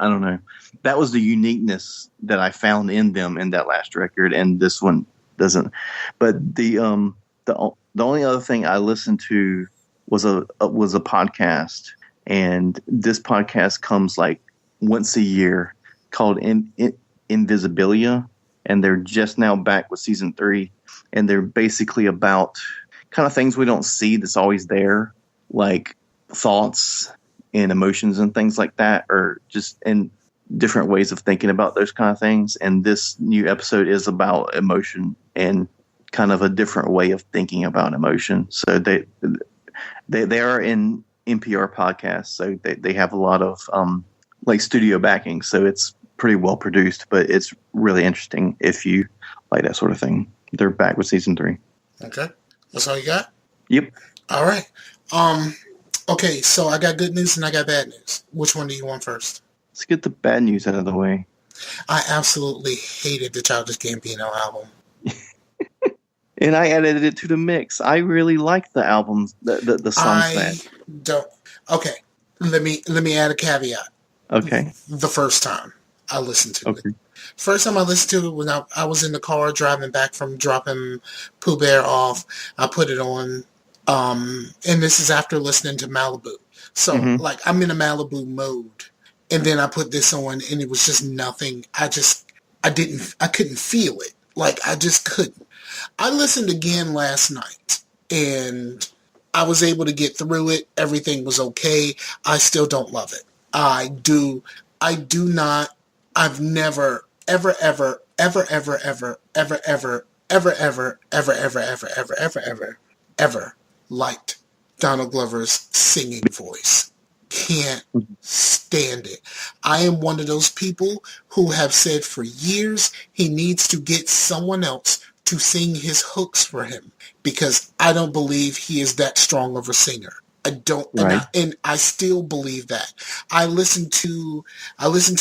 don't know. That was the uniqueness that I found in them in that last record, and this one doesn't. But the only other thing I listened to was a podcast, and this podcast comes like once a year, called Invisibilia, and they're just now back with season 3, and they're basically about kind of things we don't see that's always there, like thoughts and emotions and things like that, or just in different ways of thinking about those kind of things. And this new episode is about emotion and kind of a different way of thinking about emotion. So they are in NPR podcasts, so they have a lot of like studio backing, so it's pretty well produced, but it's really interesting if you like that sort of thing. They're back with season 3. Okay. That's all you got? Yep. All right. Okay, so I got good news and I got bad news. Which one do you want first? Let's get the bad news out of the way. I absolutely hated the Childish Gambino album. And I added it to the mix. I really like the albums, the songs. I don't. Okay, let me add a caveat. Okay. The first time I listened to it. First time I listened to it when I was in the car driving back from dropping Pooh Bear off. I put it on, and this is after listening to Malibu. So like I'm in a Malibu mode, and then I put this on, and it was just nothing. I couldn't feel it. Like I just couldn't. I listened again last night, and I was able to get through it. Everything was okay. I still don't love it. I do not. I've never, ever, ever, ever, ever, ever, ever, ever, ever, ever, ever, ever, ever, ever, ever, ever, ever liked Donald Glover's singing voice. Can't stand it. I am one of those people who have said for years he needs to get someone else to sing his hooks for him, because I don't believe he is that strong of a singer. I don't, right. and I still believe that. I listened to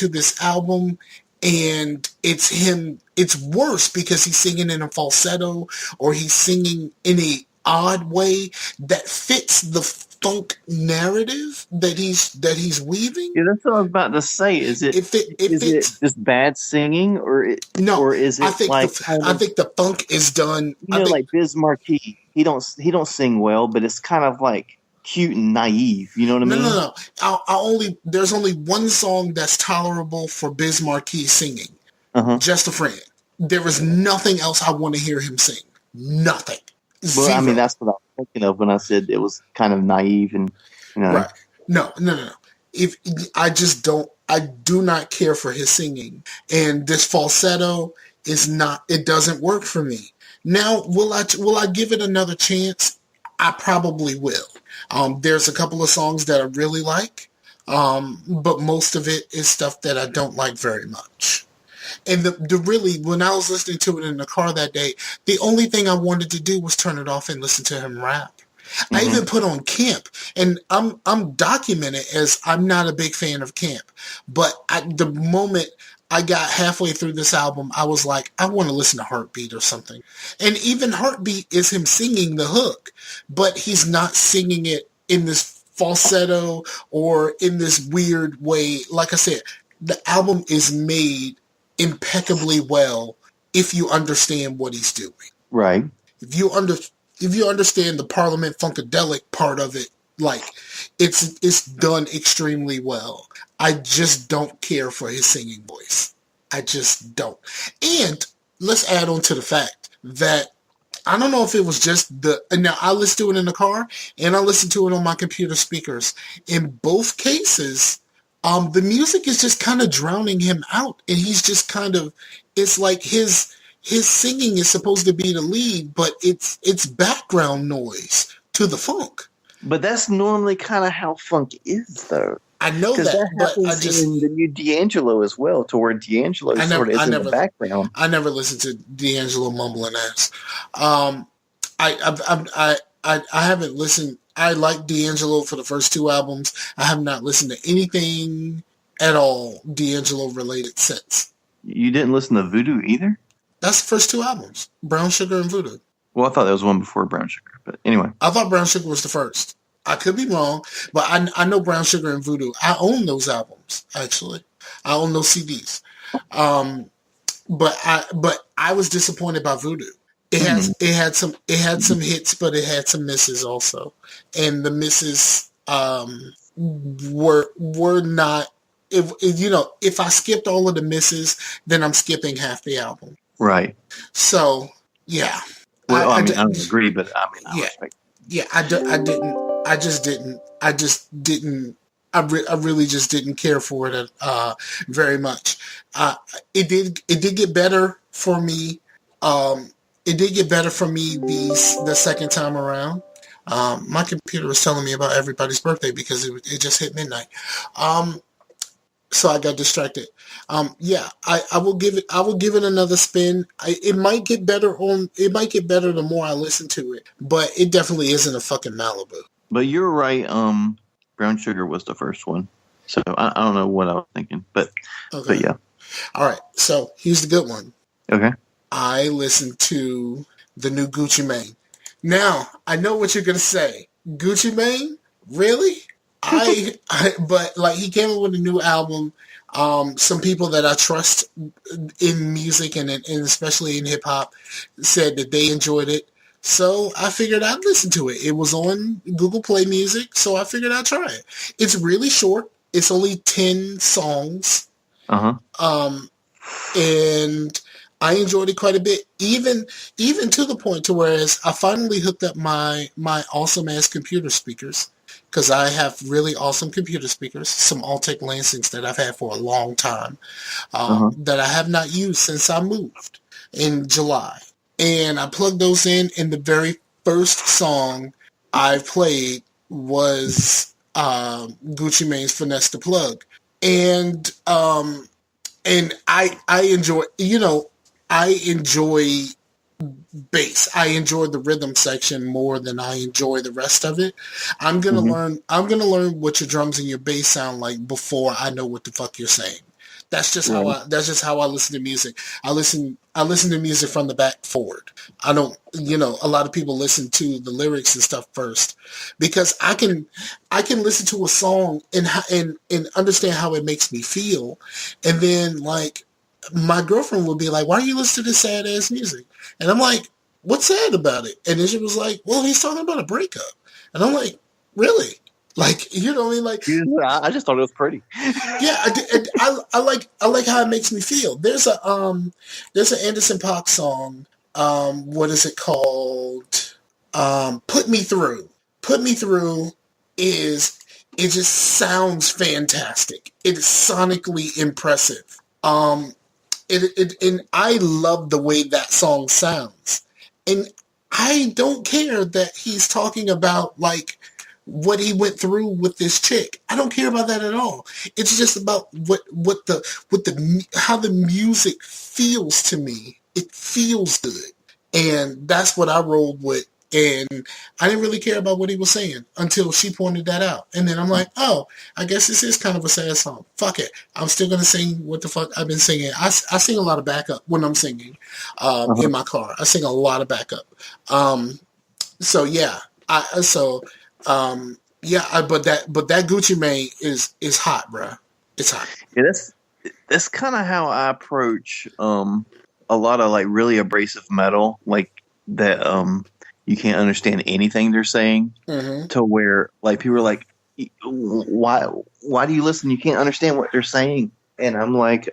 this album, and it's him. It's worse because he's singing in a falsetto, or he's singing in a odd way that fits the funk narrative that he's weaving. Yeah, that's what I was about to say. Is it just bad singing, or is it I think the funk is done. Like Biz Markie, he don't sing well, but it's kind of like cute and naive. You know what I mean? No. There's only one song that's tolerable for Biz Markie singing. Just a Friend. There is nothing else I want to hear him sing. Nothing. Well, I mean, that's what I was thinking of when I said it was kind of naive and, Right. No. If I do not care for his singing, and this falsetto it doesn't work for me. Now, will I give it another chance? I probably will. There's a couple of songs that I really like, but most of it is stuff that I don't like very much. And when I was listening to it in the car that day, the only thing I wanted to do was turn it off and listen to him rap. I even put on Camp, and I'm documented as I'm not a big fan of Camp, but the moment I got halfway through this album, I was like, I want to listen to Heartbeat or something. And even Heartbeat is him singing the hook, but he's not singing it in this falsetto or in this weird way. Like I said, the album is made impeccably well if you understand what he's doing. Right. If you understand the Parliament Funkadelic part of it, like it's done extremely well. I just don't care for his singing voice. I just don't. And let's add on to the fact that I don't know if it was just now I listened to it in the car and I listened to it on my computer speakers. In both cases, the music is just kind of drowning him out, and he's just kind of, it's like his singing is supposed to be the lead, but it's background noise to the funk. But that's normally kind of how funk is, though. I know Because that, but I happens just in the new D'Angelo as well, to where D'Angelo sort of is in the background. I never listened to D'Angelo mumbling ass. I haven't listened. I like D'Angelo for the first two albums. I have not listened to anything at all D'Angelo related since. You didn't listen to Voodoo either? That's the first two albums, Brown Sugar and Voodoo. Well, I thought that was one before Brown Sugar, but anyway. I thought Brown Sugar was the first. I could be wrong, but I know Brown Sugar and Voodoo. I own those albums, actually. I own those CDs. But I was disappointed by Voodoo. It had some hits, but it had some misses also, and the misses were not. If I skipped all of the misses, then I'm skipping half the album. Right. So yeah. Well, I don't agree, but I respect. Yeah, I just didn't. I really just didn't care for it very much. It did get better for me. It did get better for me the second time around. My computer was telling me about everybody's birthday because it just hit midnight. So I got distracted. I will give it another spin. It might get better the more I listen to it, but it definitely isn't a fucking Malibu. But you're right. Brown Sugar was the first one, so I don't know what I was thinking, but yeah. All right, so here's the good one. Okay. I listened to the new Gucci Mane. Now I know what you're gonna say. Gucci Mane, really? But like he came up with a new album. Some people that I trust in music and especially in hip hop said that they enjoyed it. So I figured I'd listen to it. It was on Google Play Music, so I figured I'd try it. It's really short. It's only 10 songs. And I enjoyed it quite a bit, even to the point to whereas I finally hooked up my awesome ass computer speakers, because I have really awesome computer speakers, some Altec Lansings that I've had for a long time, that I have not used since I moved in July. And I plugged those in, and the very first song I played was Gucci Mane's Finesse the Plug. And I enjoy bass. I enjoy the rhythm section more than I enjoy the rest of it. I'm gonna learn what your drums and your bass sound like before I know what the fuck you're saying. That's just how I listen to music. I listen to music from the back forward. I don't, a lot of people listen to the lyrics and stuff first, because I can listen to a song and understand how it makes me feel, and then like my girlfriend would be like, "Why are you listening to this sad ass music?" And I'm like, "What's sad about it?" And then she was like, "Well, he's talking about a breakup." And I'm like, "Really?" Like, you know what I mean? Like, I just thought it was pretty. Yeah, I like how it makes me feel. There's an Anderson .Paak song. What is it called? Put Me Through. Put Me Through it just sounds fantastic. It is sonically impressive. And I love the way that song sounds. And I don't care that he's talking about like what he went through with this chick. I don't care about that at all. It's just about how the music feels to me. It feels good. And that's what I rolled with. And I didn't really care about what he was saying until she pointed that out. And then I'm like, oh, I guess this is kind of a sad song. Fuck it. I'm still going to sing what the fuck I've been singing. I sing a lot of backup when I'm singing in my car. I sing a lot of backup. So yeah. But that Gucci Mane is hot, bruh. It's hot. Yeah, that's kind of how I approach a lot of like really abrasive metal, like that you can't understand anything they're saying. Mm-hmm. To where like people are like, why do you listen? You can't understand what they're saying. And I'm like,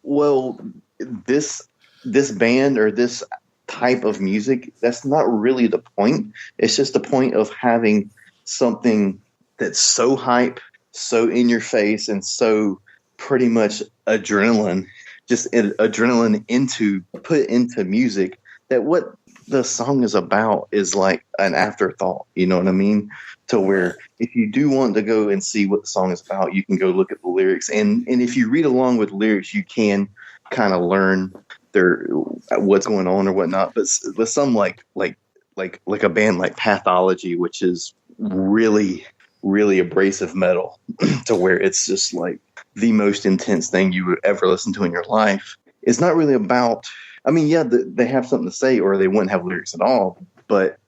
well, this this band or this type of music, that's not really the point. It's just the point of having something that's so hype, so in your face, and so pretty much adrenaline, just adrenaline into put into music, that what the song is about is like an afterthought. You know what I mean? To where if you do want to go and see what the song is about, you can go look at the lyrics, and if you read along with lyrics, you can kind of learn their what's going on or whatnot. But some like a band like Pathology, which is really really abrasive metal, to where it's just like the most intense thing you would ever listen to in your life. It's not really about. I mean, yeah, they have something to say, or they wouldn't have lyrics at all. But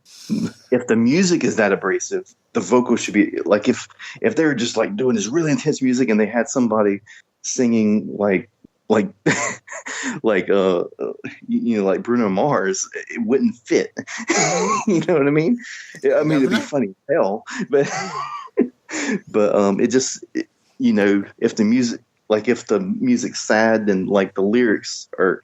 if the music is that abrasive, the vocals should be like if they're just like doing this really intense music and they had somebody singing like like like Bruno Mars, it wouldn't fit. You know what I mean? I mean, it'd be funny as hell, but it just if the music, like if the music's sad, then like the lyrics are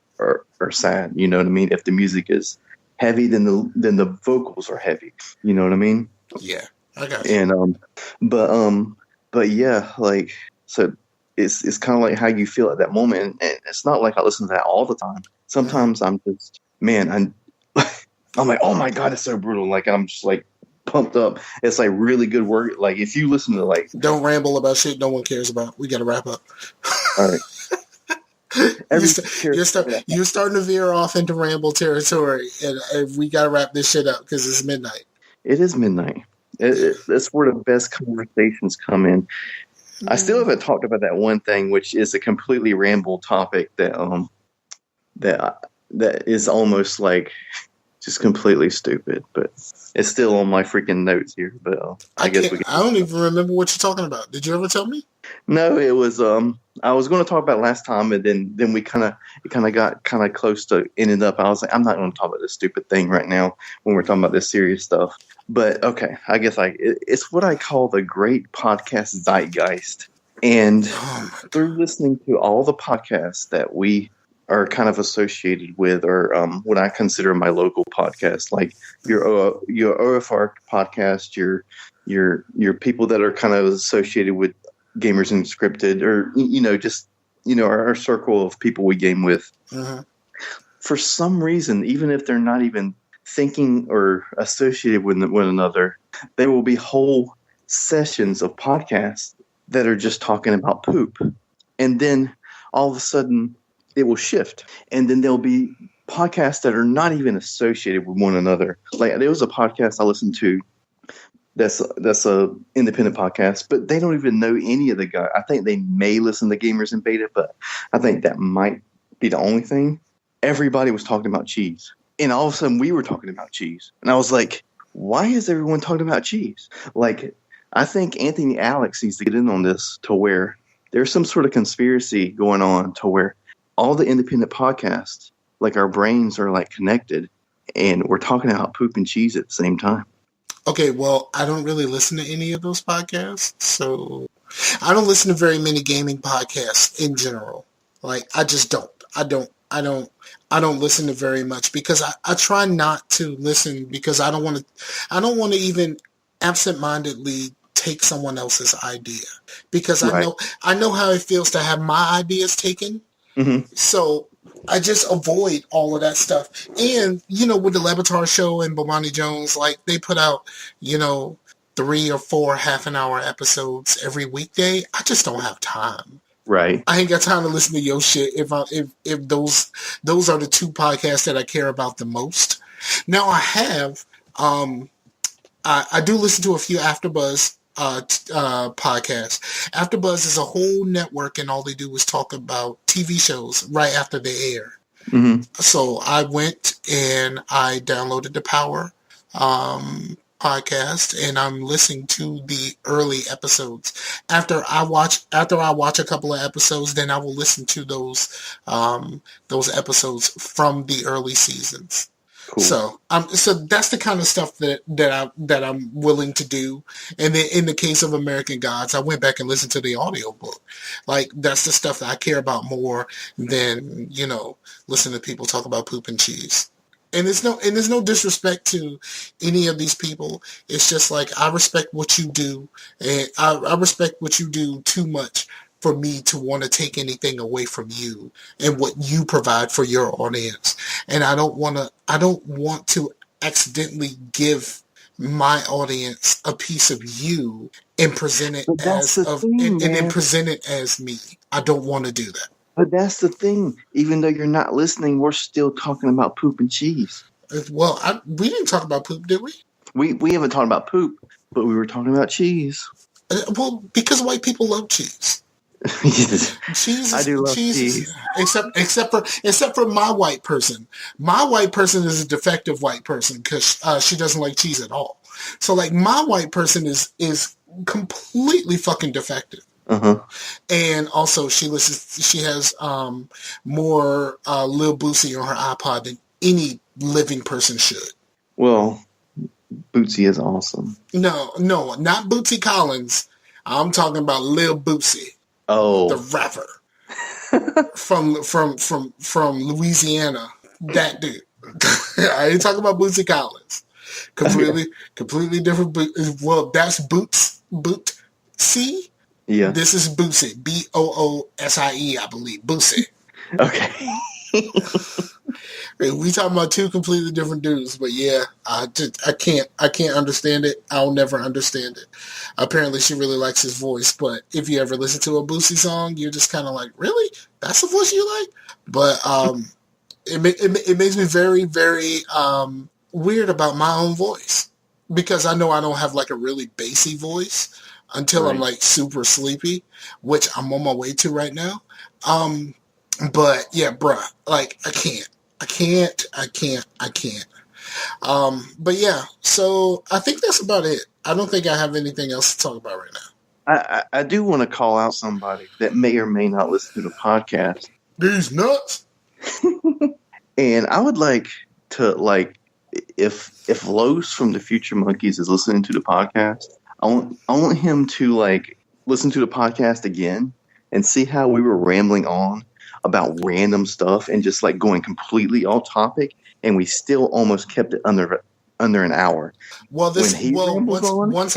sad. You know what I mean? If the music is heavy, then the vocals are heavy. You know what I mean? Yeah, I got you. And but yeah, like, so it's kind of like how you feel at that moment, and it's not like I listen to that all the time. Sometimes I'm just, man, I'm like, oh my god, it's so brutal. Like, I'm just like pumped up. It's like really good work. Like, if you listen to like, Don't ramble about shit no one cares about. We got to wrap up. all right. You're starting to veer off into ramble territory, and we got to wrap this shit up because it's midnight. It is midnight. That's where the best conversations come in. I still haven't talked about that one thing, which is a completely ramble topic that that is almost like just completely stupid, but it's still on my freaking notes here. But I guess I don't even remember what you're talking about. Did you ever tell me? No, it was I was going to talk about it last time, and then we kind of got kind of close to ending up. I was like, I'm not going to talk about this stupid thing right now when we're talking about this serious stuff. But okay, I guess it's what I call the great podcast zeitgeist. And through listening to all the podcasts that we are kind of associated with, or what I consider my local podcast, like your OFR podcast, your people that are kind of associated with Gamers Unscripted, or just our circle of people we game with. Uh-huh. For some reason, even if they're not even thinking or associated with one another, there will be whole sessions of podcasts that are just talking about poop, and then all of a sudden it will shift, and then there'll be podcasts that are not even associated with one another. Like, there was a podcast I listened to that's a independent podcast, but they don't even know any of the guys. I think they may listen to Gamers in Beta, but I think that might be the only thing. Everybody was talking about cheese, and all of a sudden we were talking about cheese, and I was like, why is everyone talking about cheese? Like, I think Anthony Alex needs to get in on this, to where there's some sort of conspiracy going on, to where all the independent podcasts, like, our brains are like connected, and we're talking about poop and cheese at the same time. Okay, well, I don't really listen to any of those podcasts, so I don't listen to very many gaming podcasts in general. Like, I just don't. I don't listen to very much, because I try not to listen, because I don't want to even absentmindedly take someone else's idea, because Right. I know how it feels to have my ideas taken. Mm-hmm. So I just avoid all of that stuff. And, with the Levitar show and Bomani Jones, like, they put out, 3 or 4 half-an-hour episodes every weekday. I just don't have time. Right. I ain't got time to listen to your shit if those are the 2 podcasts that I care about the most. Now, I have, I do listen to a few AfterBuzz podcasts. AfterBuzz is a whole network, and all they do is talk about TV shows right after they air. Mm-hmm. So I went and I downloaded the Power podcast, and I'm listening to the early episodes. After I watch a couple of episodes, then I will listen to those episodes from the early seasons. Cool. So that's the kind of stuff that I'm willing to do. And then in the case of American Gods, I went back and listened to the audiobook. Like, that's the stuff that I care about more than, listen to people talk about poop and cheese. And there's no disrespect to any of these people. It's just like, I respect what you do, and I respect what you do too much for me to want to take anything away from you and what you provide for your audience. And I don't want to accidentally give my audience a piece of you and present it But that's the thing, and then man. present it as me. I don't want to do that. But that's the thing. Even though you're not listening, we're still talking about poop and cheese. Well, we didn't talk about poop, did we? We haven't talked about poop, but we were talking about cheese. Well, because white people love cheese. Cheese. I do love cheese. Except for my white person. My white person is a defective white person because she doesn't like cheese at all. So, like, my white person is completely fucking defective. Uh-huh. And also, she has more Lil Boosie on her iPod than any living person should. Well, Bootsy is awesome. No, not Bootsy Collins. I'm talking about Lil Boosie. Oh, the rapper from Louisiana. That dude. I ain't talking about Bootsy Collins. Completely different. Well, that's Bootsy. Yeah. This is Boosie. Boosie, I believe. Boosie. Okay. We talking about two completely different dudes, but yeah, I can't understand it. I'll never understand it. Apparently, she really likes his voice, but if you ever listen to a Boosie song, you're just kind of like, really? That's the voice you like? But it makes me very, very weird about my own voice, because I know I don't have like a really bassy voice until I'm like super sleepy, which I'm on my way to right now. But yeah, bruh, like I can't. But yeah, so I think that's about it. I don't think I have anything else to talk about right now. I do want to call out somebody that may or may not listen to the podcast. These nuts. And I would like to, if Los from the Future Monkeys is listening to the podcast, I want him to listen to the podcast again and see how we were rambling on about random stuff and just going completely off topic, and we still almost kept it under an hour. Once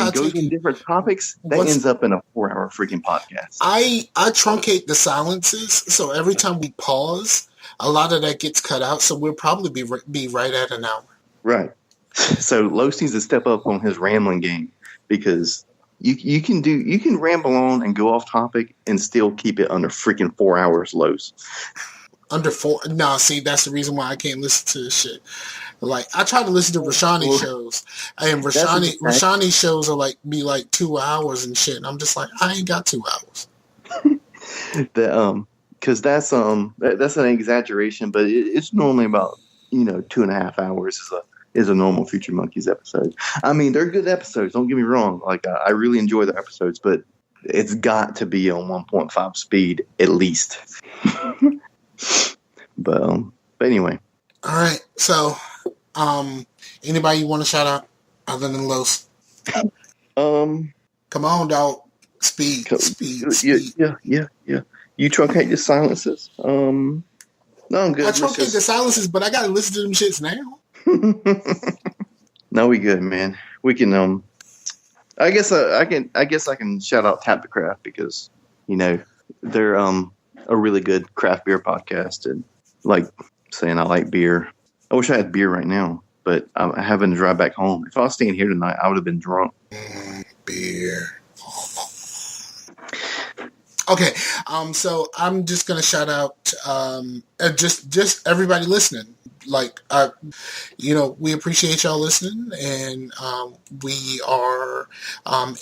I goes in different topics, ends up in a 4-hour freaking podcast. I truncate the silences, so every time we pause, a lot of that gets cut out. So we'll probably be right at an hour. Right. So Los needs to step up on his rambling game, because you can ramble on and go off topic and still keep it under freaking 4 hours, Los. Under 4? No, see, that's the reason why I can't listen to this shit. Like, I try to listen to Rashani shows, and Rashani shows are be 2 hours and shit, and I'm just like, I ain't got 2 hours. Because that's an exaggeration, but it's normally about 2.5 hours is a normal Future Monkeys episode. I mean, they're good episodes. Don't get me wrong. I really enjoy the episodes, but it's got to be on 1.5 speed at least. But anyway. All right. So, anybody you want to shout out other than Los? Come on, dog. Speed. Yeah. You truncate the silences. No, I'm good. I truncate the silences, but I gotta listen to them shits now. No, we good, man. We can. I guess I can shout out Tap the Craft, because they're a really good craft beer podcast, and saying I like beer. I wish I had beer right now, but I'm having to drive back home. If I was staying here tonight, I would have been drunk. Beer. Okay, so I'm just gonna shout out just everybody listening. We appreciate y'all listening, and we are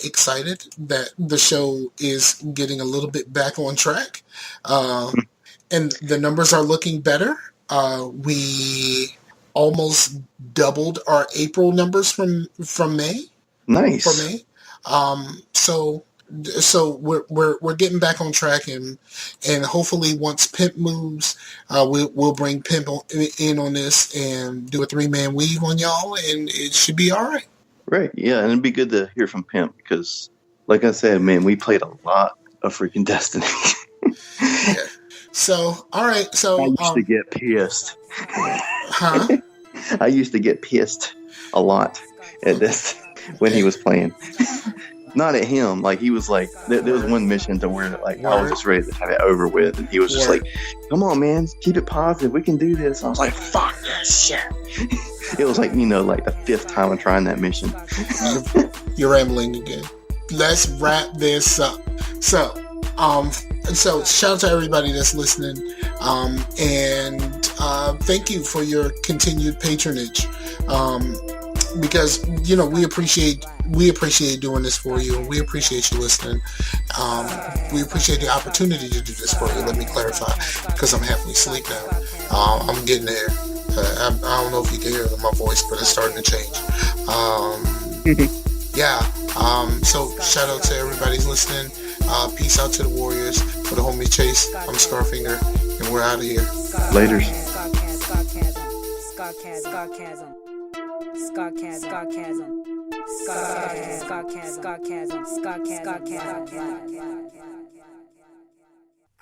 excited that the show is getting a little bit back on track, and the numbers are looking better. We almost doubled our April numbers from May for Nice. May. So we're getting back on track, and hopefully once Pimp moves, we'll bring Pimp in on this and do a 3-man weave on y'all, and it should be all right. Right. Yeah, and it'd be good to hear from Pimp because, like I said, man, we played a lot of freaking Destiny. Yeah. So all right. I So used to get pissed. huh? I used to get pissed a lot at this when he was playing. Not at him. Like he was like, there was one mission to where like I was just ready to have it over with, and he was just like, "Come on, man, keep it positive. We can do this." I was like, "Fuck this shit." It was like like the 5th time I'm trying that mission. You're rambling again. Let's wrap this up. So shout out to everybody that's listening, and thank you for your continued patronage, because we appreciate doing this for you, and we appreciate you listening. We appreciate the opportunity to do this for you. Let me clarify, because I'm halfway asleep now. I'm getting there. I don't know if you can hear my voice, but it's starting to change. Yeah. So shout out to everybody who's listening. Peace out to the Warriors. For the homie Chase, I'm Scarfinger, and we're out of here. Laters.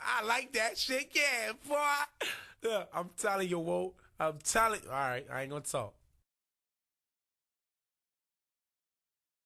I like that shit, yeah, boy. Yeah, I'm telling you, Whoa. I'm telling. All right, I ain't gonna talk.